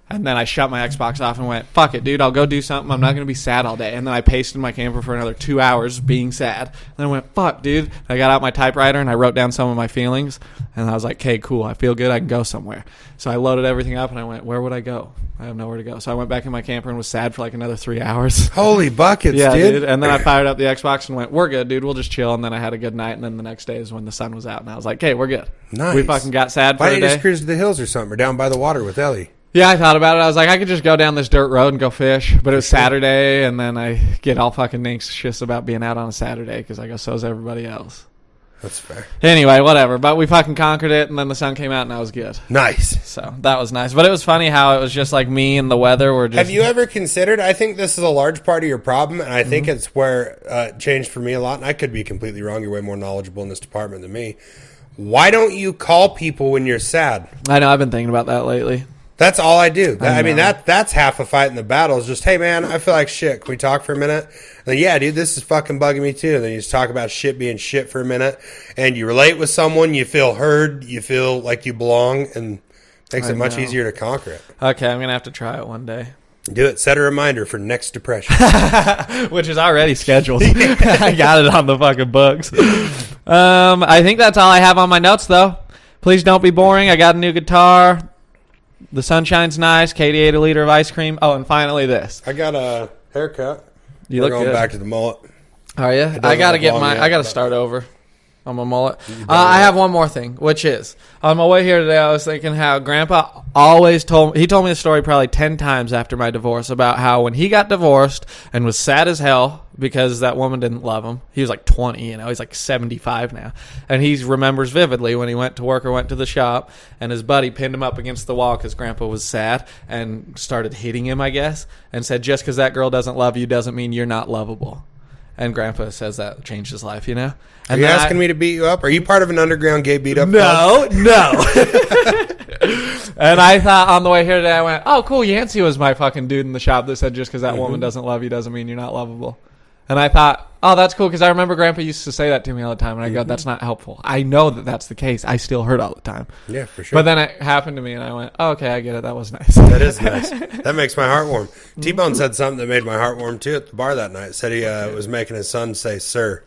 And then I shut my Xbox off and went, fuck it, dude, I'll go do something. I'm not going to be sad all day. And then I paced in my camper for another 2 hours being sad. And then I went, fuck, dude. I got out my typewriter and I wrote down some of my feelings. And I was like, okay, cool. I feel good. I can go somewhere. So I loaded everything up and I went, where would I go? I have nowhere to go. So I went back in my camper and was sad for like another 3 hours. Holy buckets, yeah, dude. And then I fired up the Xbox and went, we're good, dude. We'll just chill. And then I had a good night. And then the next day is when the sun was out. And I was like, hey, we're good. Nice. We fucking got sad for a day. Why didn't you just cruise to the hills or something? Or down by the water with Ellie? Yeah, I thought about it. I was like, I could just go down this dirt road and go fish. But it was Saturday, and then I get all fucking anxious about being out on a Saturday because I go, so's everybody else. That's fair. Anyway, whatever. But we fucking conquered it, and then the sun came out, and I was good. Nice. So that was nice. But it was funny how it was just like me and the weather were just... Have you ever considered, I think this is a large part of your problem, and I think it's where it changed for me a lot, and I could be completely wrong. You're way more knowledgeable in this department than me. Why don't you call people when you're sad? I know. I've been thinking about that lately. That's all I do. That's half a fight in the battle is just, hey, man, I feel like shit. Can we talk for a minute? And then, yeah, dude, this is fucking bugging me too. And then you just talk about shit being shit for a minute. And you relate with someone. You feel heard. You feel like you belong. And makes it much easier to conquer it. Okay, I'm going to have to try it one day. Do it. Set a reminder for next depression. Which is already scheduled. I got it on the fucking books. I think that's all I have on my notes, though. Please don't be boring. I got a new guitar. The sunshine's nice. Katie ate a liter of ice cream. Oh, and finally this. I got a haircut. We're going back to the mullet. Are you? I got to get my... I got to start over on my mullet. I have one more thing, which is, on my way here today, I was thinking how Grandpa always told me... He told me the story probably 10 times after my divorce about how when he got divorced and was sad as hell because that woman didn't love him. He was like 20, he's like 75 now. And he remembers vividly when he went to work or went to the shop and his buddy pinned him up against the wall because Grandpa was sad and started hitting him, I guess, and said, just because that girl doesn't love you doesn't mean you're not lovable. And Grandpa says that changed his life, And are you asking me to beat you up? Are you part of an underground gay beat up? No. And I thought on the way here today, I went, oh, cool, Yancey was my fucking dude in the shop that said just because that woman doesn't love you doesn't mean you're not lovable. And I thought, oh, that's cool, because I remember Grandpa used to say that to me all the time, and I go, that's not helpful. I know that that's the case. I still hurt all the time. Yeah, for sure. But then it happened to me, and I went, oh, okay, I get it. That was nice. That is nice. That makes my heart warm. T-Bone said something that made my heart warm, too, at the bar that night. Said he was making his son say, sir.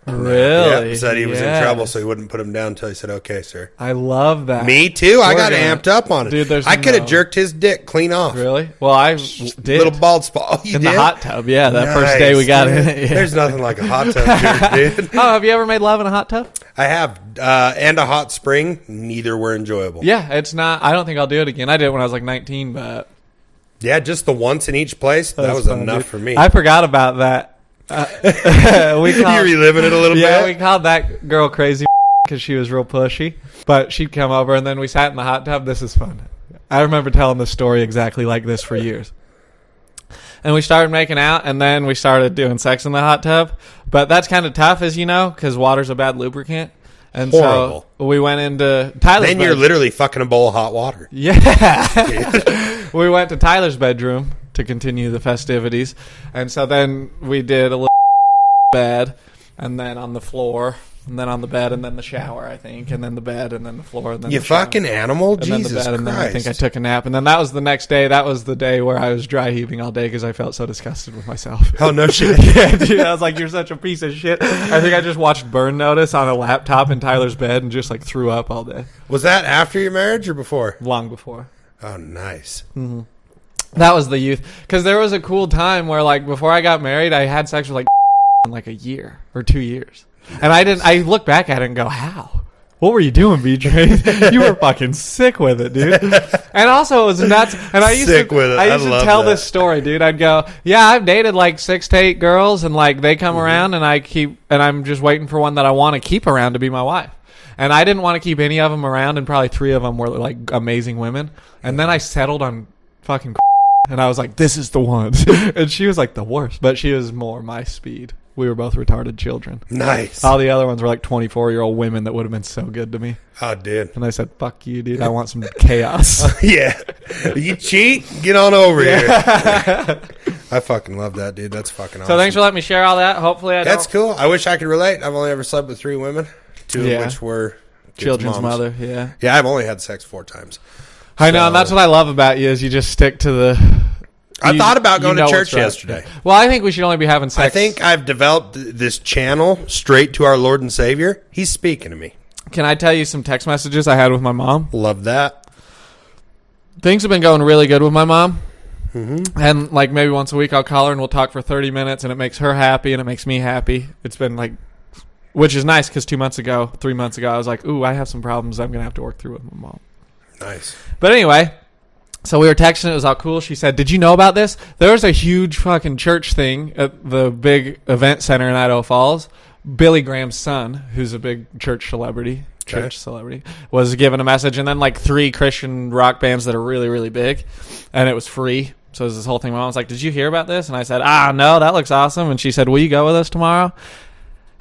Really? Yeah, said he was in trouble, so he wouldn't put him down until he said, okay, sir. I love that. Me too. I got amped up on it. Dude, I could have jerked his dick clean off. Really? Well, I did. Little bald spot. Oh, you in did? The hot tub, yeah. That first day we got in it. Yeah. There's nothing like a hot tub jerk, dude. Oh, have you ever made love in a hot tub? I have. And a hot spring. Neither were enjoyable. Yeah, it's not. I don't think I'll do it again. I did it when I was like 19, but... Yeah, just the once in each place. That was fun, enough for me. I forgot about that. You reliving it a little bit? Yeah, we called that girl crazy because she was real pushy. But she'd come over, and then we sat in the hot tub. This is fun. I remember telling this story exactly like this for years. And we started making out, and then we started doing sex in the hot tub. But that's kind of tough, as you know, because water's a bad lubricant. And horrible. So we went into Tyler's Then you're literally fucking a bowl of hot water. Yeah. We went to Tyler's bedroom to continue the festivities. And so then we did a little bed, and then on the floor, and then on the bed, and then the shower, I think, and then the bed, and then the floor, and then you the shower. Fucking animal, and Jesus then the bed, Christ. and then I think I took a nap, and then that was the next day. That was the day where I was dry heaving all day because I felt so disgusted with myself. Oh no shit! Yeah, dude, I was like, "You're such a piece of shit." I think I just watched Burn Notice on a laptop in Tyler's bed and just like threw up all day. Was that after your marriage or before? Long before. Oh, nice. Mm-hmm. That was the youth, because there was a cool time where, like, before I got married, I had sex with like in like a year or 2 years, and I look back at it and go, how? What were you doing, BJ? You were fucking sick with it, dude. And also, it was nuts. And I used to tell this story, dude. I'd go, yeah, I've dated like 6 to 8 girls, and like they come around, and I'm just waiting for one that I want to keep around to be my wife. And I didn't want to keep any of them around, and probably 3 of them were like amazing women. And then I settled on fucking, and I was like, this is the one. And she was like the worst, but she was more my speed. We were both retarded children. Nice. All the other ones were like 24-year-old women that would have been so good to me. Oh, dude. And I said, fuck you, dude. I want some chaos. Yeah. You cheat? Get on over here. I fucking love that, dude. That's fucking awesome. So thanks for letting me share all that. Hopefully I don't. That's cool. I wish I could relate. I've only ever slept with 3 women, 2 of which were children's moms. mother, yeah. Yeah, I've only had sex 4 times. I know, and that's what I love about you is you just stick to the... I thought about going to church yesterday. Well, I think we should only be having sex. I think I've developed this channel straight to our Lord and Savior. He's speaking to me. Can I tell you some text messages I had with my mom? Love that. Things have been going really good with my mom. Mm-hmm. And like maybe once a week I'll call her and we'll talk for 30 minutes and it makes her happy and it makes me happy. It's been like, which is nice because 3 months ago, I was like, ooh, I have some problems I'm going to have to work through with my mom. Nice. But anyway... So we were texting. It was all cool. She said, did you know about this? There was a huge fucking church thing at the big event center in Idaho Falls. Billy Graham's son, who's a big church celebrity, was given a message. And then like 3 Christian rock bands that are really, really big. And it was free. So it was this whole thing. My mom was like, did you hear about this? And I said, no, that looks awesome. And she said, will you go with us tomorrow?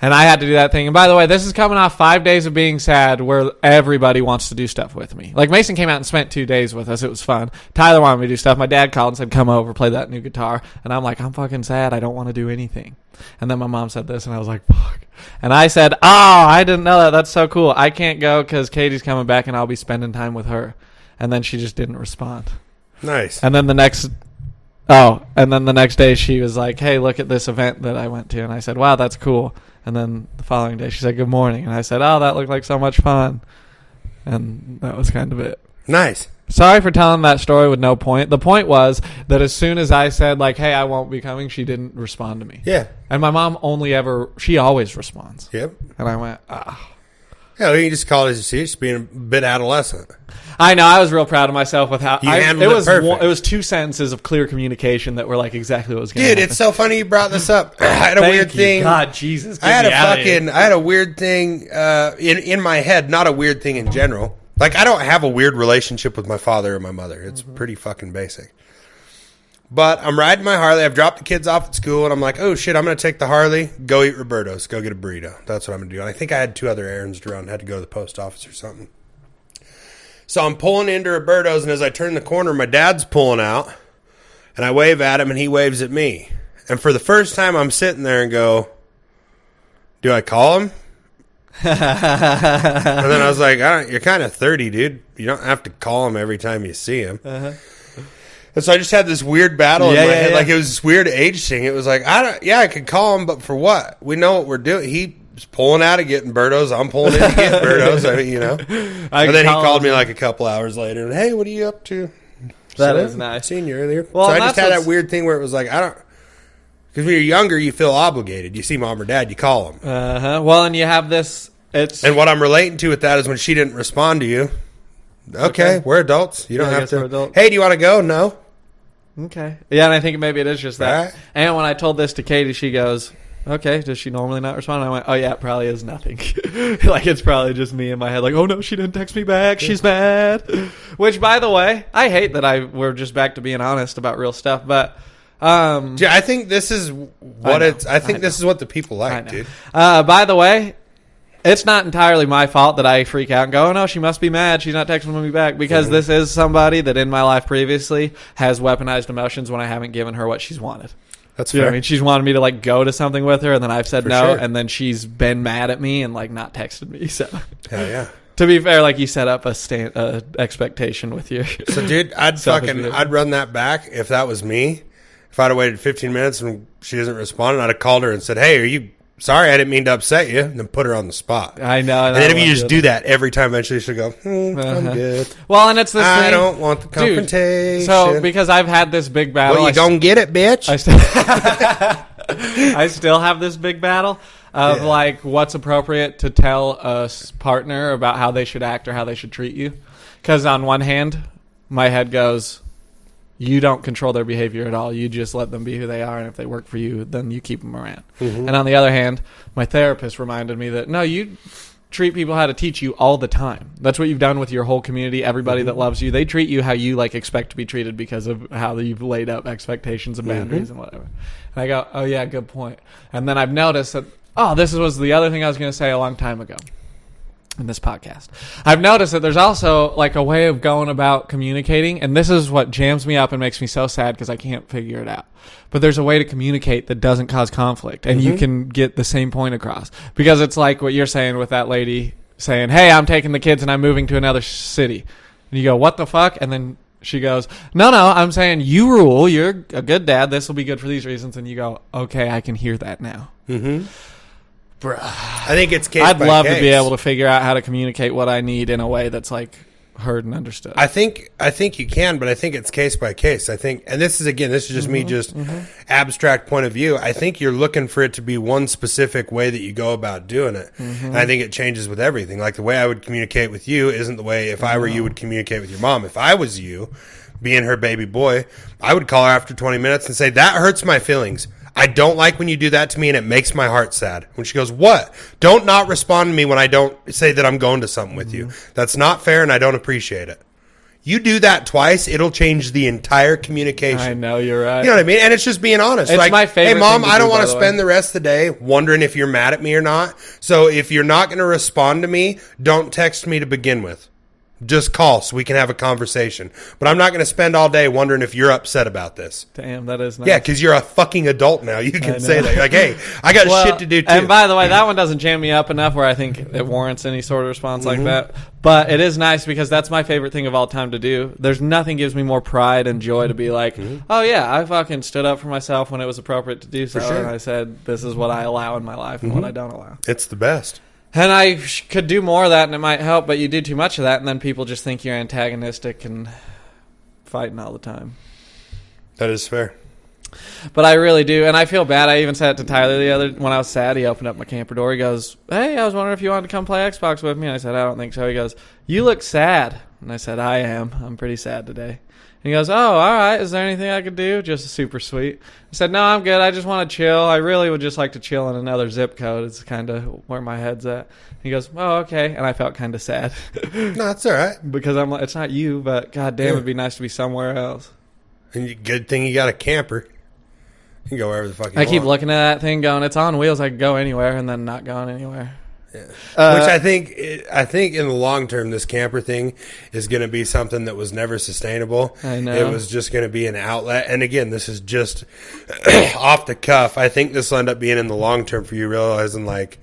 And I had to do that thing. And by the way, this is coming off 5 days of being sad where everybody wants to do stuff with me. Like, Mason came out and spent 2 days with us. It was fun. Tyler wanted me to do stuff. My dad called and said, come over, play that new guitar. And I'm like, I'm fucking sad. I don't want to do anything. And then my mom said this, and I was like, fuck. And I said, oh, I didn't know that. That's so cool. I can't go because Katie's coming back, and I'll be spending time with her. And then she just didn't respond. Nice. And then the next day she was like, hey, look at this event that I went to. And I said, wow, that's cool. And then the following day she said, good morning. And I said, oh, that looked like so much fun. And that was kind of it. Nice. Sorry for telling that story with no point. The point was that as soon as I said, like, hey, I won't be coming, she didn't respond to me. Yeah. And my mom she always responds. Yep. And I went, ah. Yeah, you just call it as you see it, just being a bit adolescent. I know. I was real proud of myself with how you handled it perfect. It was 2 sentences of clear communication that were like exactly what was going to happen. Dude, it's so funny you brought this up. I had a weird thing. God, Jesus. I had a weird thing in my head, not a weird thing in general. Like, I don't have a weird relationship with my father or my mother. It's pretty fucking basic. But I'm riding my Harley. I've dropped the kids off at school, and I'm like, oh, shit, I'm going to take the Harley, go eat Roberto's, go get a burrito. That's what I'm going to do. And I think I had 2 other errands to run. I had to go to the post office or something. So I'm pulling into Roberto's, and as I turn the corner, my dad's pulling out, and I wave at him, and he waves at me. And for the first time, I'm sitting there and go, do I call him? And then I was like, you're kind of 30, dude. You don't have to call him every time you see him. Uh-huh. And so I just had this weird battle in my head. Like, it was this weird age thing. It was like, I could call him, but for what? We know what we're doing. He's pulling out of getting Berto's. I'm pulling in to get Berto's. I mean, you know. And then he called me like a couple hours later. And, hey, what are you up to? That is nice. Seen you earlier. Well, so I just had that weird thing where it was like, because when you're younger, you feel obligated. You see mom or dad, you call them. Uh-huh. Well, and you have this. And what I'm relating to with that is when she didn't respond to you. Okay. We're adults. You don't have to. Hey, do you want to go? No. Okay. Yeah, and I think maybe it is just that. Right. And when I told this to Katie, she goes, okay, does she normally not respond? And I went, oh, yeah, it probably is nothing. Like, it's probably just me in my head. Like, oh, no, she didn't text me back. She's mad. Which, by the way, I hate that we're just back to being honest about real stuff. But yeah, I think this is what this is what the people like, dude. By the way, it's not entirely my fault that I freak out and go, oh, no, she must be mad. She's not texting me back. Because this is somebody that in my life previously has weaponized emotions when I haven't given her what she's wanted. That's fair. You know I mean, she's wanted me to, like, go to something with her, and then I've said no, and then she's been mad at me and, like, not texted me. So, hell yeah. To be fair, like, you set up a expectation with you. So, dude, I'd run that back if that was me. If I'd have waited 15 minutes and she doesn't respond, I'd have called her and said, hey, are you... Sorry, I didn't mean to upset you, and then put her on the spot. I know. And then if you just do that every time, eventually she'll go, I'm good. Well, and it's this thing. I don't want the confrontation. Dude, so, because I've had this big battle. Well, you don't get it, bitch. I still have this big battle of, like, what's appropriate to tell a partner about how they should act or how they should treat you. Because on one hand, my head goes... You don't control their behavior at all. You just let them be who they are, and if they work for you, then you keep them around. Mm-hmm. And on the other hand, my therapist reminded me that, no, you treat people how to teach you all the time. That's what you've done with your whole community. Everybody that loves you, they treat you how you, like, expect to be treated because of how you've laid up expectations and boundaries and whatever. And I go, oh, yeah, good point. And then I've noticed that, this was the other thing I was going to say a long time ago. In this podcast, I've noticed that there's also, like, a way of going about communicating, and this is what jams me up and makes me so sad because I can't figure it out. But there's a way to communicate that doesn't cause conflict, and you can get the same point across. Because it's like what you're saying with that lady saying, hey, I'm taking the kids and I'm moving to another city. And you go, what the fuck? And then she goes, no, I'm saying you rule. You're a good dad. This will be good for these reasons. And you go, okay, I can hear that now. Mm-hmm. Bruh. I think it's case I'd by love case. to be able to figure out how to communicate what I need in a way that's, like, heard and understood. I think you can, but I think it's case by case. I think, and this is just me, abstract point of view. I think you're looking for it to be one specific way that you go about doing it. And I think it changes with everything. Like, the way I would communicate with you isn't the way, if I were you, would communicate with your mom. If I was you, being her baby boy, I would call her after 20 minutes and say, that hurts my feelings. I don't like when you do that to me, and it makes my heart sad. When she goes, what? Don't not respond to me when I don't say that I'm going to something with you. That's not fair, and I don't appreciate it. You do that twice, it'll change the entire communication. I know, you're right. You know what I mean? And it's just being honest. It's my favorite hey, Mom, thing to I don't do, want by to the spend way. the rest of the day wondering if you're mad at me or not. So if you're not going to respond to me, don't text me to begin with. Just call so we can have a conversation. But I'm not going to spend all day wondering if you're upset about this. Damn, that is nice. Yeah, because you're a fucking adult now. You can say that. Like, hey, I got shit to do too. And by the way, that one doesn't jam me up enough where I think it warrants any sort of response like that. But it is nice because that's my favorite thing of all time to do. There's nothing gives me more pride and joy to be like, oh yeah, I fucking stood up for myself when it was appropriate to do so. sure. And I said, this is what I allow in my life and what I don't allow. It's the best. And I could do more of that and it might help, but you do too much of that and then people just think you're antagonistic and fighting all the time. That is fair. But I really do, and I feel bad. I even said it to Tyler when I was sad. He opened up my camper door. He goes, hey, I was wondering if you wanted to come play Xbox with me. And I said, I don't think so. He goes, you look sad. And I said, I am. I'm pretty sad today. And he goes, oh, all right. Is there anything I could do? Just super sweet. I said, no, I'm good. I just want to chill. I really would just like to chill in another zip code. It's kind of where my head's at. He goes, oh, okay. And I felt kind of sad. No, that's all right. Because I'm like, it's not you, but goddamn, it'd be nice to be somewhere else. And good thing you got a camper. You can go wherever the fuck you want. I keep looking at that thing going, it's on wheels. I can go anywhere and then not going anywhere. Yeah. Which I think in the long term, this camper thing is going to be something that was never sustainable. I know. It was just going to be an outlet. And again, this is just off the cuff. I think this will end up being in the long term for you realizing like,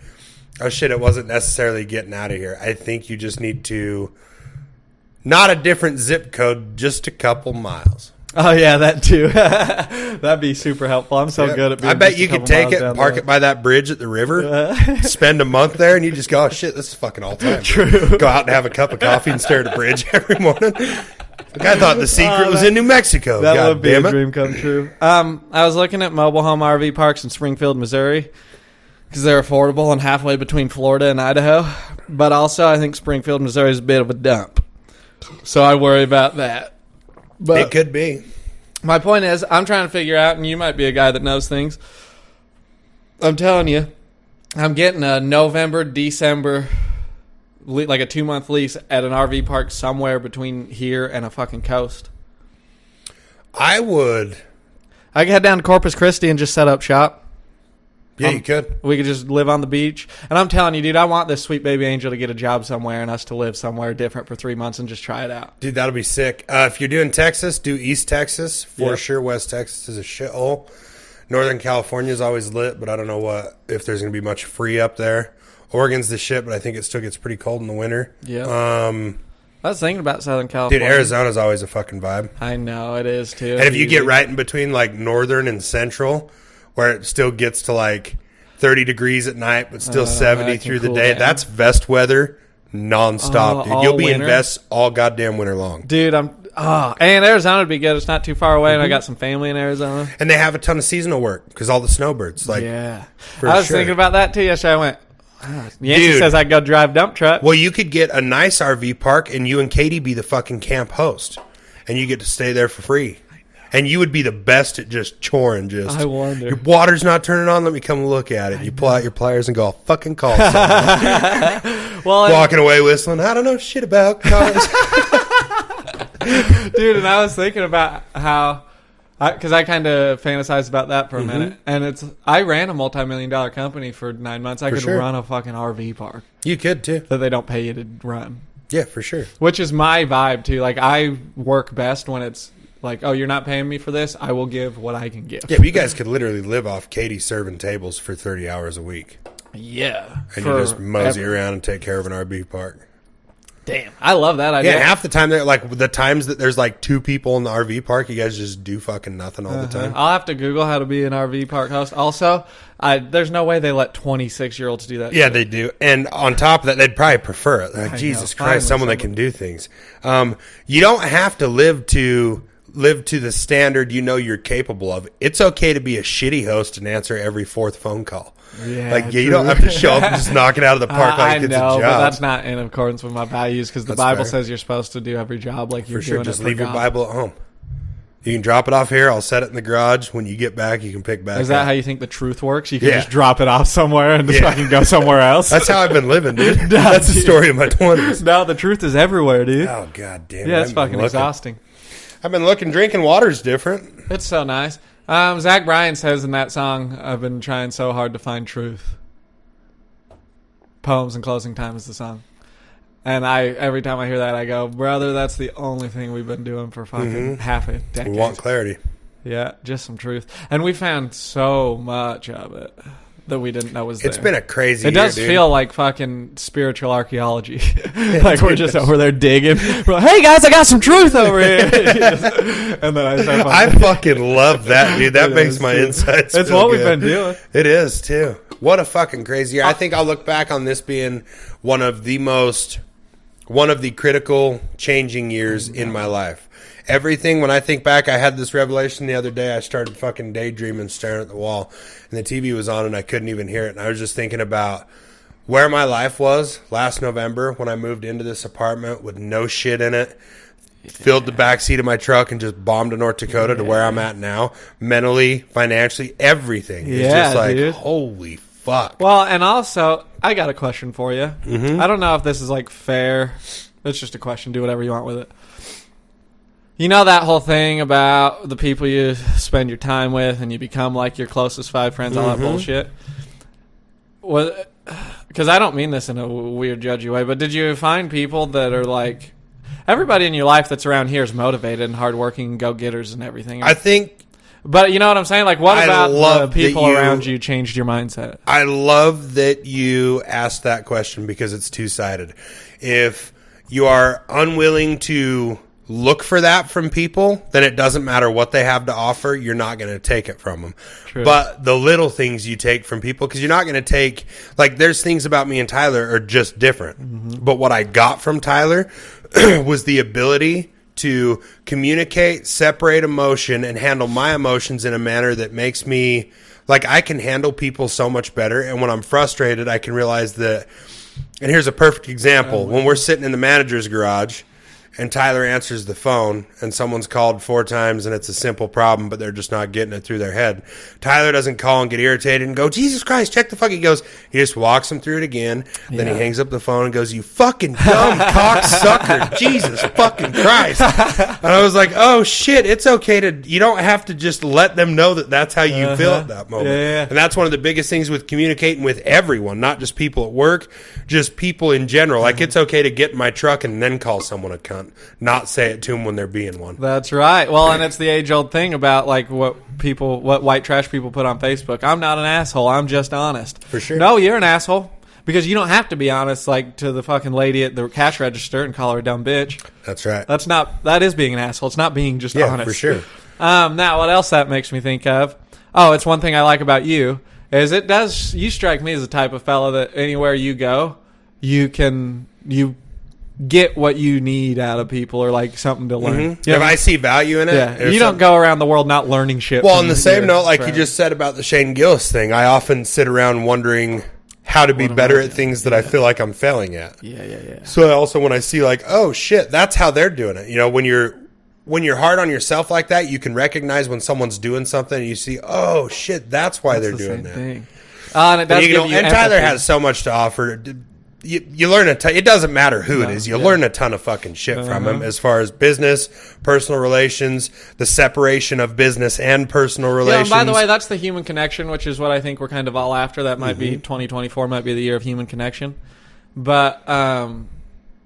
oh shit, it wasn't necessarily getting out of here. I think you just need to, not a different zip code, just a couple miles. Oh, yeah, that too. That'd be super helpful. I'm so good at being I bet just you a could couple take miles it, down park there. it by that bridge at the river, spend a month there, and you just go, oh, shit, this is fucking all time. True. Go out and have a cup of coffee and stare at a bridge every morning. Like, I thought the secret was in New Mexico. That God would be damn a it. dream come true. I was looking at mobile home RV parks in Springfield, Missouri, because they're affordable and halfway between Florida and Idaho. But also, I think Springfield, Missouri is a bit of a dump. So I worry about that. But It could be. my point is, I'm trying to figure out, and you might be a guy that knows things. I'm telling you, I'm getting a November, December, like a 2-month lease at an RV park somewhere between here and a fucking coast. I would. I could head down to Corpus Christi and just set up shop. Yeah, you could. We could just live on the beach. And I'm telling you, dude, I want this sweet baby angel to get a job somewhere and us to live somewhere different for 3 months and just try it out. Dude, that'll be sick. If you're doing Texas, do East Texas. For Yep. sure, West Texas is a shithole. Northern California is always lit, but I don't know if there's going to be much free up there. Oregon's the shit, but I think it still gets pretty cold in the winter. Yeah. I was thinking about Southern Dude, California. Arizona's always a fucking vibe. I know, it is too. And if you get right in between like northern and central, where it still gets to like 30 degrees at night, but still 70 that can through the cool day, down. that's vest weather nonstop, dude. all You'll be in winter? vests all goddamn winter long. Dude, and Arizona would be good. It's not too far away, and I got some family in Arizona. And they have a ton of seasonal work because all the snowbirds. Like, Yeah. for I was sure. thinking about that too yesterday. I went, Yancey Dude. says I can go drive dump truck. well, you could get a nice RV park and you and Katie be the fucking camp host. And you get to stay there for free. And you would be the best at just choring. Just, I wonder. your water's not turning on. Let me come look at it. You pull out your pliers and go, I'll fucking call someone. Well, Walking away whistling, I don't know shit about cars. dude, and I was thinking about how, because I kind of fantasized about that for a minute, and I ran a multi-million-dollar company for 9 months. I could sure. run a fucking RV park You could too. that they don't pay you to run, Yeah, for sure. which is my vibe too. Like I work best when it's like, oh, you're not paying me for this. I will give what I can give. Yeah, but you guys could literally live off Katie serving tables for 30 hours a week. Yeah, And you just mosey around and take care of an RV park. Damn, I love that idea. Yeah, half the time, they're like the times that there's like 2 people in the RV park, you guys just do fucking nothing all the time. I'll have to Google how to be an RV park host. Also, there's no way they let 26-year-olds do that. Yeah, shit. they do. And on top of that, they'd probably prefer it. Like, I Jesus know, Christ, finally someone that can do things. You don't have to live to the standard you know you're capable of. It's okay to be a shitty host and answer every 4th phone call. Yeah, you don't have to show up and just knock it out of the park like I it's know, a job. but that's not in accordance with my values because the That's Bible fair. says you're supposed to do every job like you're For sure, doing just it for leave your God. Bible at home. You can drop it off here. I'll set it in the garage. When you get back, you can pick back Is that up. how you think the truth works? You can just drop it off somewhere and just fucking go somewhere else? That's how I've been living, dude. That's the story of my 20s. No, the truth is everywhere, dude. Oh, God damn it. Yeah, it's fucking exhausting. I've been looking. Drinking water's different. It's so nice. Zach Bryan says in that song, I've been trying so hard to find truth. Poems and Closing Time is the song. And every time I hear that, I go, brother, that's the only thing we've been doing for fucking half a decade. We want clarity. Yeah, just some truth. And we found so much of it that we didn't know was there. It's been a crazy year, does feel like fucking spiritual archaeology. Like we're just over there digging. We're like, hey, guys, I got some truth over here. And then I fucking love that, dude. That makes my insides It's feel what good. we've been doing. It is, too. What a fucking crazy year. I think I'll look back on this being one of the critical changing years in my life. Everything, when I think back, I had this revelation the other day. I started fucking daydreaming, staring at the wall, and the TV was on and I couldn't even hear it. And I was just thinking about where my life was last November when I moved into this apartment with no shit in it, filled the backseat of my truck and just bombed to North Dakota to where I'm at now. Mentally, financially, everything. It's just like, dude. Holy fuck. Well, and also, I got a question for you. Mm-hmm. I don't know if this is like fair. It's just a question. Do whatever you want with it. You know that whole thing about the people you spend your time with and you become like your closest 5 friends, all that bullshit? Because I don't mean this in a weird, judgy way, but did you find people that are like, everybody in your life that's around here is motivated and hardworking and go-getters and everything? I think... But you know what I'm saying? Like, what about the people around you changed your mindset? I love that you asked that question because it's two-sided. If you are unwilling to look for that from people, then it doesn't matter what they have to offer. You're not going to take it from them. True. But the little things you take from people, because you're not going to take, like, there's things about me and Tyler are just different. Mm-hmm. But what I got from Tyler was the ability to communicate, separate emotion, and handle my emotions in a manner that makes me, like, I can handle people so much better. And when I'm frustrated, I can realize that, and here's a perfect example. When we're sitting in the manager's garage, and Tyler answers the phone, and someone's called 4 times, and it's a simple problem, but they're just not getting it through their head. Tyler doesn't call and get irritated and go, Jesus Christ, check the fuck. He goes, he just walks them through it again. Then he hangs up the phone and goes, you fucking dumb cocksucker. Jesus fucking Christ. And I was like, oh shit, it's okay to, you don't have to just let them know that that's how you feel at that moment. Yeah. And that's one of the biggest things with communicating with everyone, not just people at work, just people in general. Like, it's okay to get in my truck and then call someone a cunt. Not say it to them when they're being one. That's right. Well, and it's the age-old thing about like what white trash people put on Facebook. I'm not an asshole. I'm just honest. For sure. No, you're an asshole because you don't have to be honest, like to the fucking lady at the cash register and call her a dumb bitch. That's right. That is being an asshole. It's not being just honest. For sure. Now, what else that makes me think of? Oh, it's one thing I like about you is you strike me as the type of fella that anywhere you go, you get what you need out of people or like something to learn. Mm-hmm. If I see value in it. You don't go around the world not learning shit. Well, on the same note, like you just said about the Shane Gillis thing, I often sit around wondering how to be better at things that I feel like I'm failing at. Yeah. So also when I see like, oh shit, that's how they're doing it. You know, when you're hard on yourself like that, you can recognize when someone's doing something and you see, oh shit, that's why they're doing that. Thing. And it does give you and Tyler has so much to offer. You learn a ton. It doesn't matter who it is. You learn a ton of fucking shit from him as far as business, personal relations, the separation of business and personal relations. Yeah, and by the way, that's the human connection, which is what I think we're kind of all after. That might be 2024 might be the year of human connection. But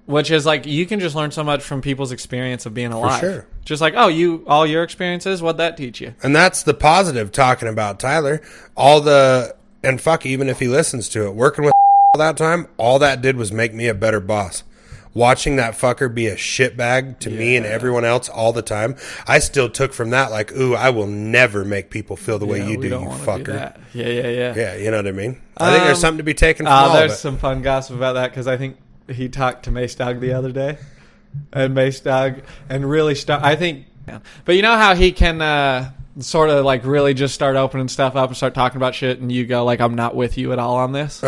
which is like you can just learn so much from people's experience of being alive. For sure. Just like, all your experiences, what'd that teach you? And that's the positive talking about Tyler. And fuck, even if he listens to it, working with that time, all that did was make me a better boss. Watching that fucker be a shitbag to me and everyone else all the time, I still took from that like, ooh, I will never make people feel the way you do, you fucker. Yeah. Yeah, you know what I mean? I think there's something to be taken from all of it. There's some fun gossip about that because I think he talked to Mace Dog the other day. And Mace Dog, and really I think, but you know how he can sort of like really just start opening stuff up and start talking about shit and you go like, I'm not with you at all on this?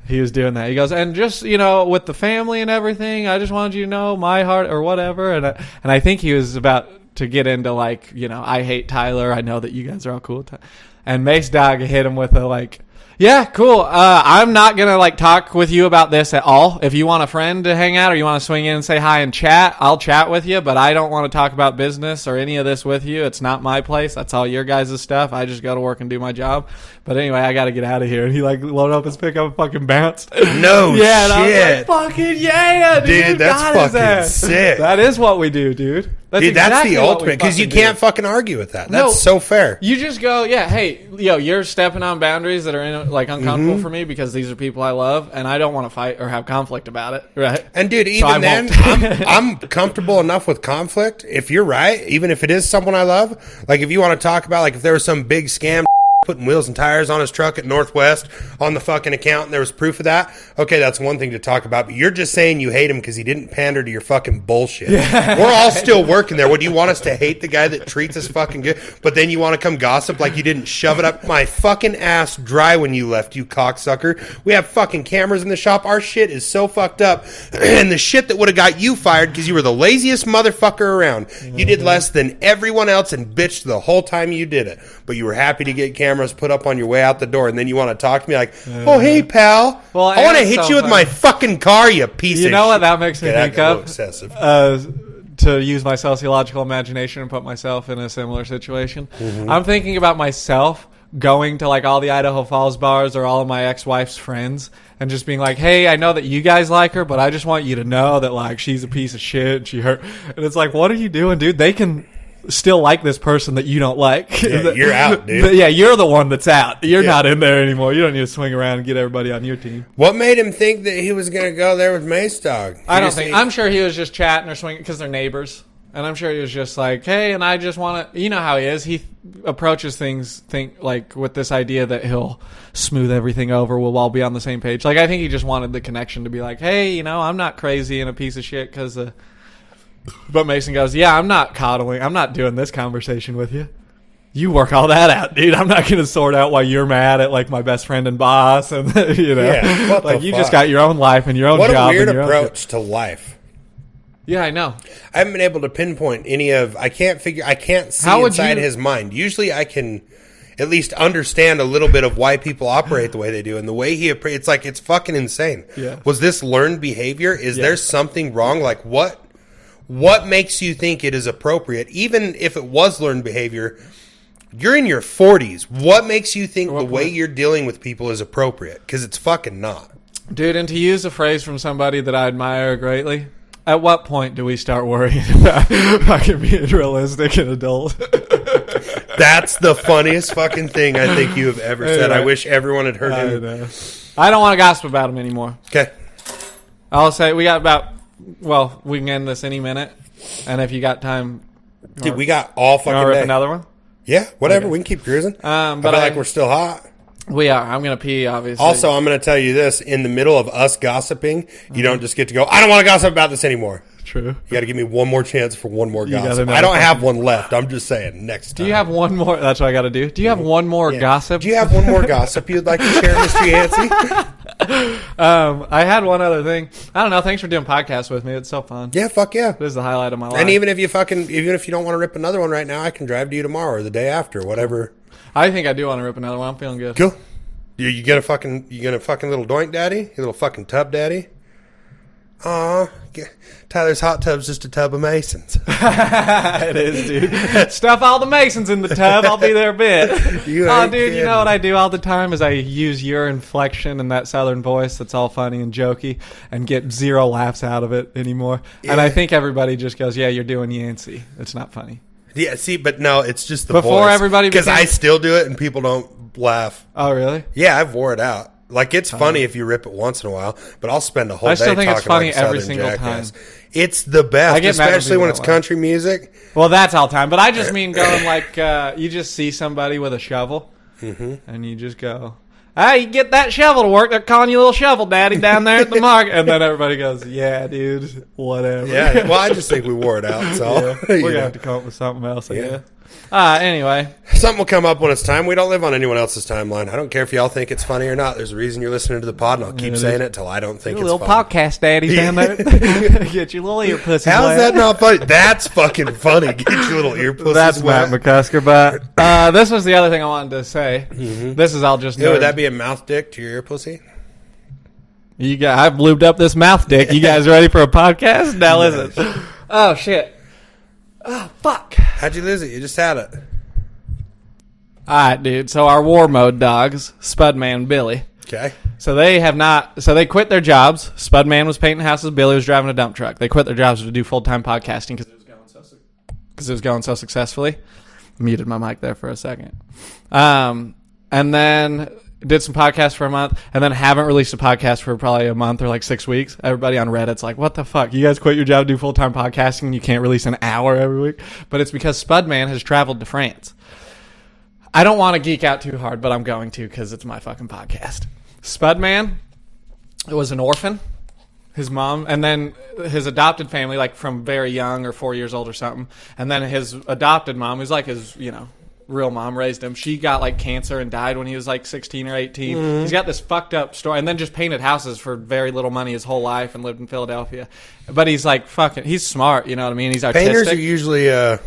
He was doing that. He goes, and just, with the family and everything, I just wanted you to know my heart or whatever. And I think he was about to get into like, you know, I hate Tyler. I know that you guys are all cool. And Mace Dog hit him with a like, yeah, cool. I'm not going to like talk with you about this at all. If you want a friend to hang out or you want to swing in and say hi and chat, I'll chat with you, but I don't want to talk about business or any of this with you. It's not my place. That's all your guys' stuff. I just go to work and do my job. But anyway, I got to get out of here. And he like loaded up his pickup and fucking bounced. No yeah, shit. And I was like, fucking yeah, dude. That's fucking sick. That is what we do, dude. That's the ultimate, because you can't fucking argue with that. That's so fair. You just go, yeah, hey, yo, you're stepping on boundaries that are like uncomfortable for me because these are people I love, and I don't want to fight or have conflict about it, right? And dude, even then, I'm comfortable enough with conflict. If you're right, even if it is someone I love, like if you want to talk about, like if there was some big scam putting wheels and tires on his truck at Northwest on the fucking account and there was proof of that, okay, that's one thing to talk about, but you're just saying you hate him because he didn't pander to your fucking bullshit. Yeah. We're all still working there. What, do you want us to hate the guy that treats us fucking good, but then you want to come gossip like you didn't shove it up my fucking ass dry when you left, you cocksucker? We have fucking cameras in the shop. Our shit is so fucked up, and the shit that would have got you fired because you were the laziest motherfucker around. You did less than everyone else and bitched the whole time you did it, but you were happy to get cameras put up on your way out the door, and then you want to talk to me like, oh, hey, pal. Well, I want to hit you with my fucking car, you piece of shit. You know what that makes me think of? Excessive. To use my sociological imagination and put myself in a similar situation. I'm thinking about myself going to like all the Idaho Falls bars or all of my ex-wife's friends and just being like, hey, I know that you guys like her, but I just want you to know that like she's a piece of shit and she hurt. And it's like, what are you doing, dude? They can still like this person that you don't like. Yeah, you're out, dude. Yeah, you're the one that's out. You're not in there anymore. You don't need to swing around and get everybody on your team. What made him think that he was going to go there with Mace Dog? I'm sure he was just chatting or swinging because they're neighbors. And I'm sure he was just like, hey, and I just want to, you know how he is. He approaches things like with this idea that he'll smooth everything over. We'll all be on the same page. Like, I think he just wanted the connection to be like, hey, you know, I'm not crazy and a piece of shit because But Mason goes, yeah, I'm not coddling. I'm not doing this conversation with you. You work all that out, dude. I'm not going to sort out why you're mad at like my best friend and boss, and you know, like you just got your own life and your own job. What a weird approach to life. Yeah, I know. I haven't been able to pinpoint any of. I can't see inside his mind. Usually, I can at least understand a little bit of why people operate the way they do, and the way it's like it's fucking insane. Yeah. Was this learned behavior? Is there something wrong? Like what? What makes you think it is appropriate? Even if it was learned behavior, you're in your 40s. What makes you think the way you're dealing with people is appropriate? Because it's fucking not. Dude, and to use a phrase from somebody that I admire greatly, at what point do we start worrying about fucking being realistic and adult? That's the funniest fucking thing I think you have ever said. I wish everyone had heard him. I don't want to gossip about him anymore. Okay. I'll say we got about... Well, we can end this any minute, and if you got time, dude, we got all fucking rip day. Another one? Yeah, whatever. Okay. We can keep cruising. But I feel like we're still hot. We are. I'm gonna pee, obviously. Also, I'm gonna tell you this: in the middle of us gossiping, you don't just get to go, I don't want to gossip about this anymore. True. You got to give me one more chance for one more gossip. I don't have one left. I'm just saying. Next time. Do you have one more? That's what I got to do. Do you have one more gossip? Do you have one more gossip you'd like to share, Mr. Yancey? I had one other thing. I don't know. Thanks for doing podcasts with me. It's so fun. Yeah, fuck yeah. This is the highlight of my life. And even if you don't want to rip another one right now, I can drive to you tomorrow or the day after, whatever. I think I do want to rip another one. I'm feeling good. Cool. You get a fucking little doink daddy? You little fucking tub daddy? Aw, Tyler's hot tub's just a tub of Masons. It is, dude. Stuff all the Masons in the tub. I'll be there a bit. You know what I do all the time is I use your inflection and that southern voice that's all funny and jokey and get zero laughs out of it anymore. Yeah. And I think everybody just goes, yeah, you're doing Yancey. It's not funny. Yeah, see, but no, it's just the Before voice. Everybody because I still do it and people don't laugh. Oh, really? Yeah, I've wore it out. Like, it's funny if you rip it once in a while, but I'll spend a whole day talking like it's funny every Southern single jackass. time. It's the best, especially when it's country music. Well, that's all time. But I just mean going like, you just see somebody with a shovel, and you just go, hey, you get that shovel to work. They're calling you little shovel daddy down there at the market. And then everybody goes, yeah, dude, whatever. Yeah, well, I just think we wore it out. So we're going to have to come up with something else, I guess. Anyway. Something will come up when it's time. We don't live on anyone else's timeline. I don't care if y'all think it's funny or not. There's a reason you're listening to the pod, and I'll keep saying it till I don't think it's little funny. podcast daddies down there. Get your little ear pussies How's wet. that not funny? That's fucking funny. Get your little ear pussies That's wet. Matt McCusker. But this was the other thing I wanted to say. This is all just Yeah, would that be a mouth dick to your ear pussy? I've lubed up this mouth dick. You guys ready for a podcast? Now listen. Oh, shit. Oh, fuck. How'd you lose it? You just had it. All right, dude. So our war mode dogs, Spudman and Billy. Okay. So they quit their jobs. Spudman was painting houses. Billy was driving a dump truck. They quit their jobs to do full-time podcasting because it was going so successfully. Muted my mic there for a second. And then did some podcasts for a month, and then haven't released a podcast for probably a month or like 6 weeks. Everybody on Reddit's like, what the fuck? You guys quit your job to do full-time podcasting and you can't release an hour every week? But it's because Spudman has traveled to France. I don't want to geek out too hard, but I'm going to because it's my fucking podcast. Spudman was an orphan. His mom, and then his adopted family, like from very young or 4 years old or something. And then his adopted mom, who's like his, real mom, raised him. She got like cancer and died when he was like 16 or 18. He's got this fucked up story, and then just painted houses for very little money his whole life and lived in Philadelphia. But he's like he's smart, you know what I mean? He's artistic. Painters are usually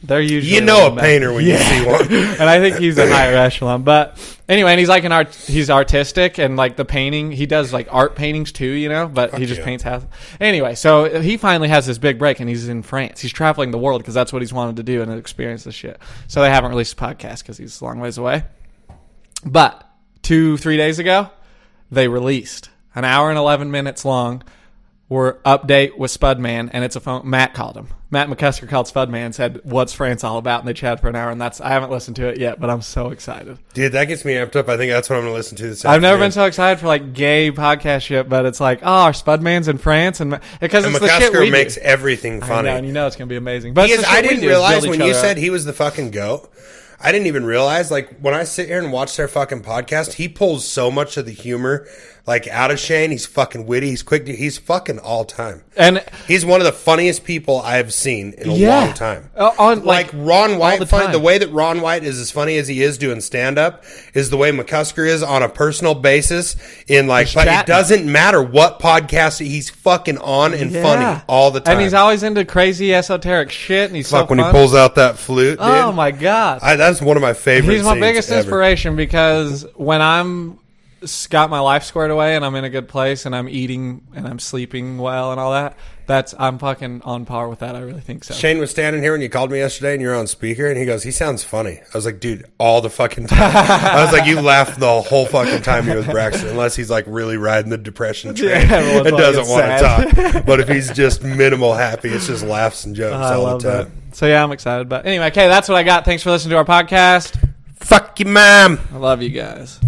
they're usually a painter when you see one. And I think he's a higher echelon. But anyway, and he's like he's artistic, and like the painting, he does like art paintings too, but he just paints houses. Anyway, so he finally has this big break, and he's in France. He's traveling the world because that's what he's wanted to do and experience this shit. So they haven't released a podcast because he's a long ways away. But 2-3 days ago, they released an hour and 11 minutes long update with Spudman, and it's a phone. Matt called him. Matt McCusker called Spudman and said, "What's France all about?" And they chatted for an hour, and I haven't listened to it yet, but I'm so excited. Dude, that gets me amped up. I think that's what I'm going to listen to this I've afternoon. never been so excited for like gay podcast shit, but it's like, our Spudman's in France, and because it's the shit we McCusker makes do. everything funny. I know, and it's going to be amazing. But I didn't realize when you said he was the fucking GOAT. I didn't even realize, like, when I sit here and watch their fucking podcast, he pulls so much of the humor, like, out of Shane. He's fucking witty. He's quick. He's fucking all time. And he's one of the funniest people I've seen in a long time. Like Ron White, the way that Ron White is as funny as he is doing stand-up is the way McCusker is on a personal basis. But it doesn't matter what podcast he's fucking on and funny all the time. And he's always into crazy esoteric shit, and he's when he pulls out that flute, dude. Oh, my God. That's one of my favorite He's my scenes biggest ever. inspiration because when I'm got my life squared away and I'm in a good place and I'm eating and I'm sleeping well and all that, I'm fucking on par with that. I really think so. Shane was standing here when you called me yesterday and you were on speaker, and he goes, "He sounds funny." I was like, "Dude, all the fucking time." I was like, "You laugh the whole fucking time you're with Braxton, unless he's like really riding the depression train and doesn't want to talk. But if he's just minimal happy, it's just laughs and jokes all the time." That. So yeah, I'm excited. But anyway, okay, that's what I got. Thanks for listening to our podcast. Fuck you, mom. I love you guys.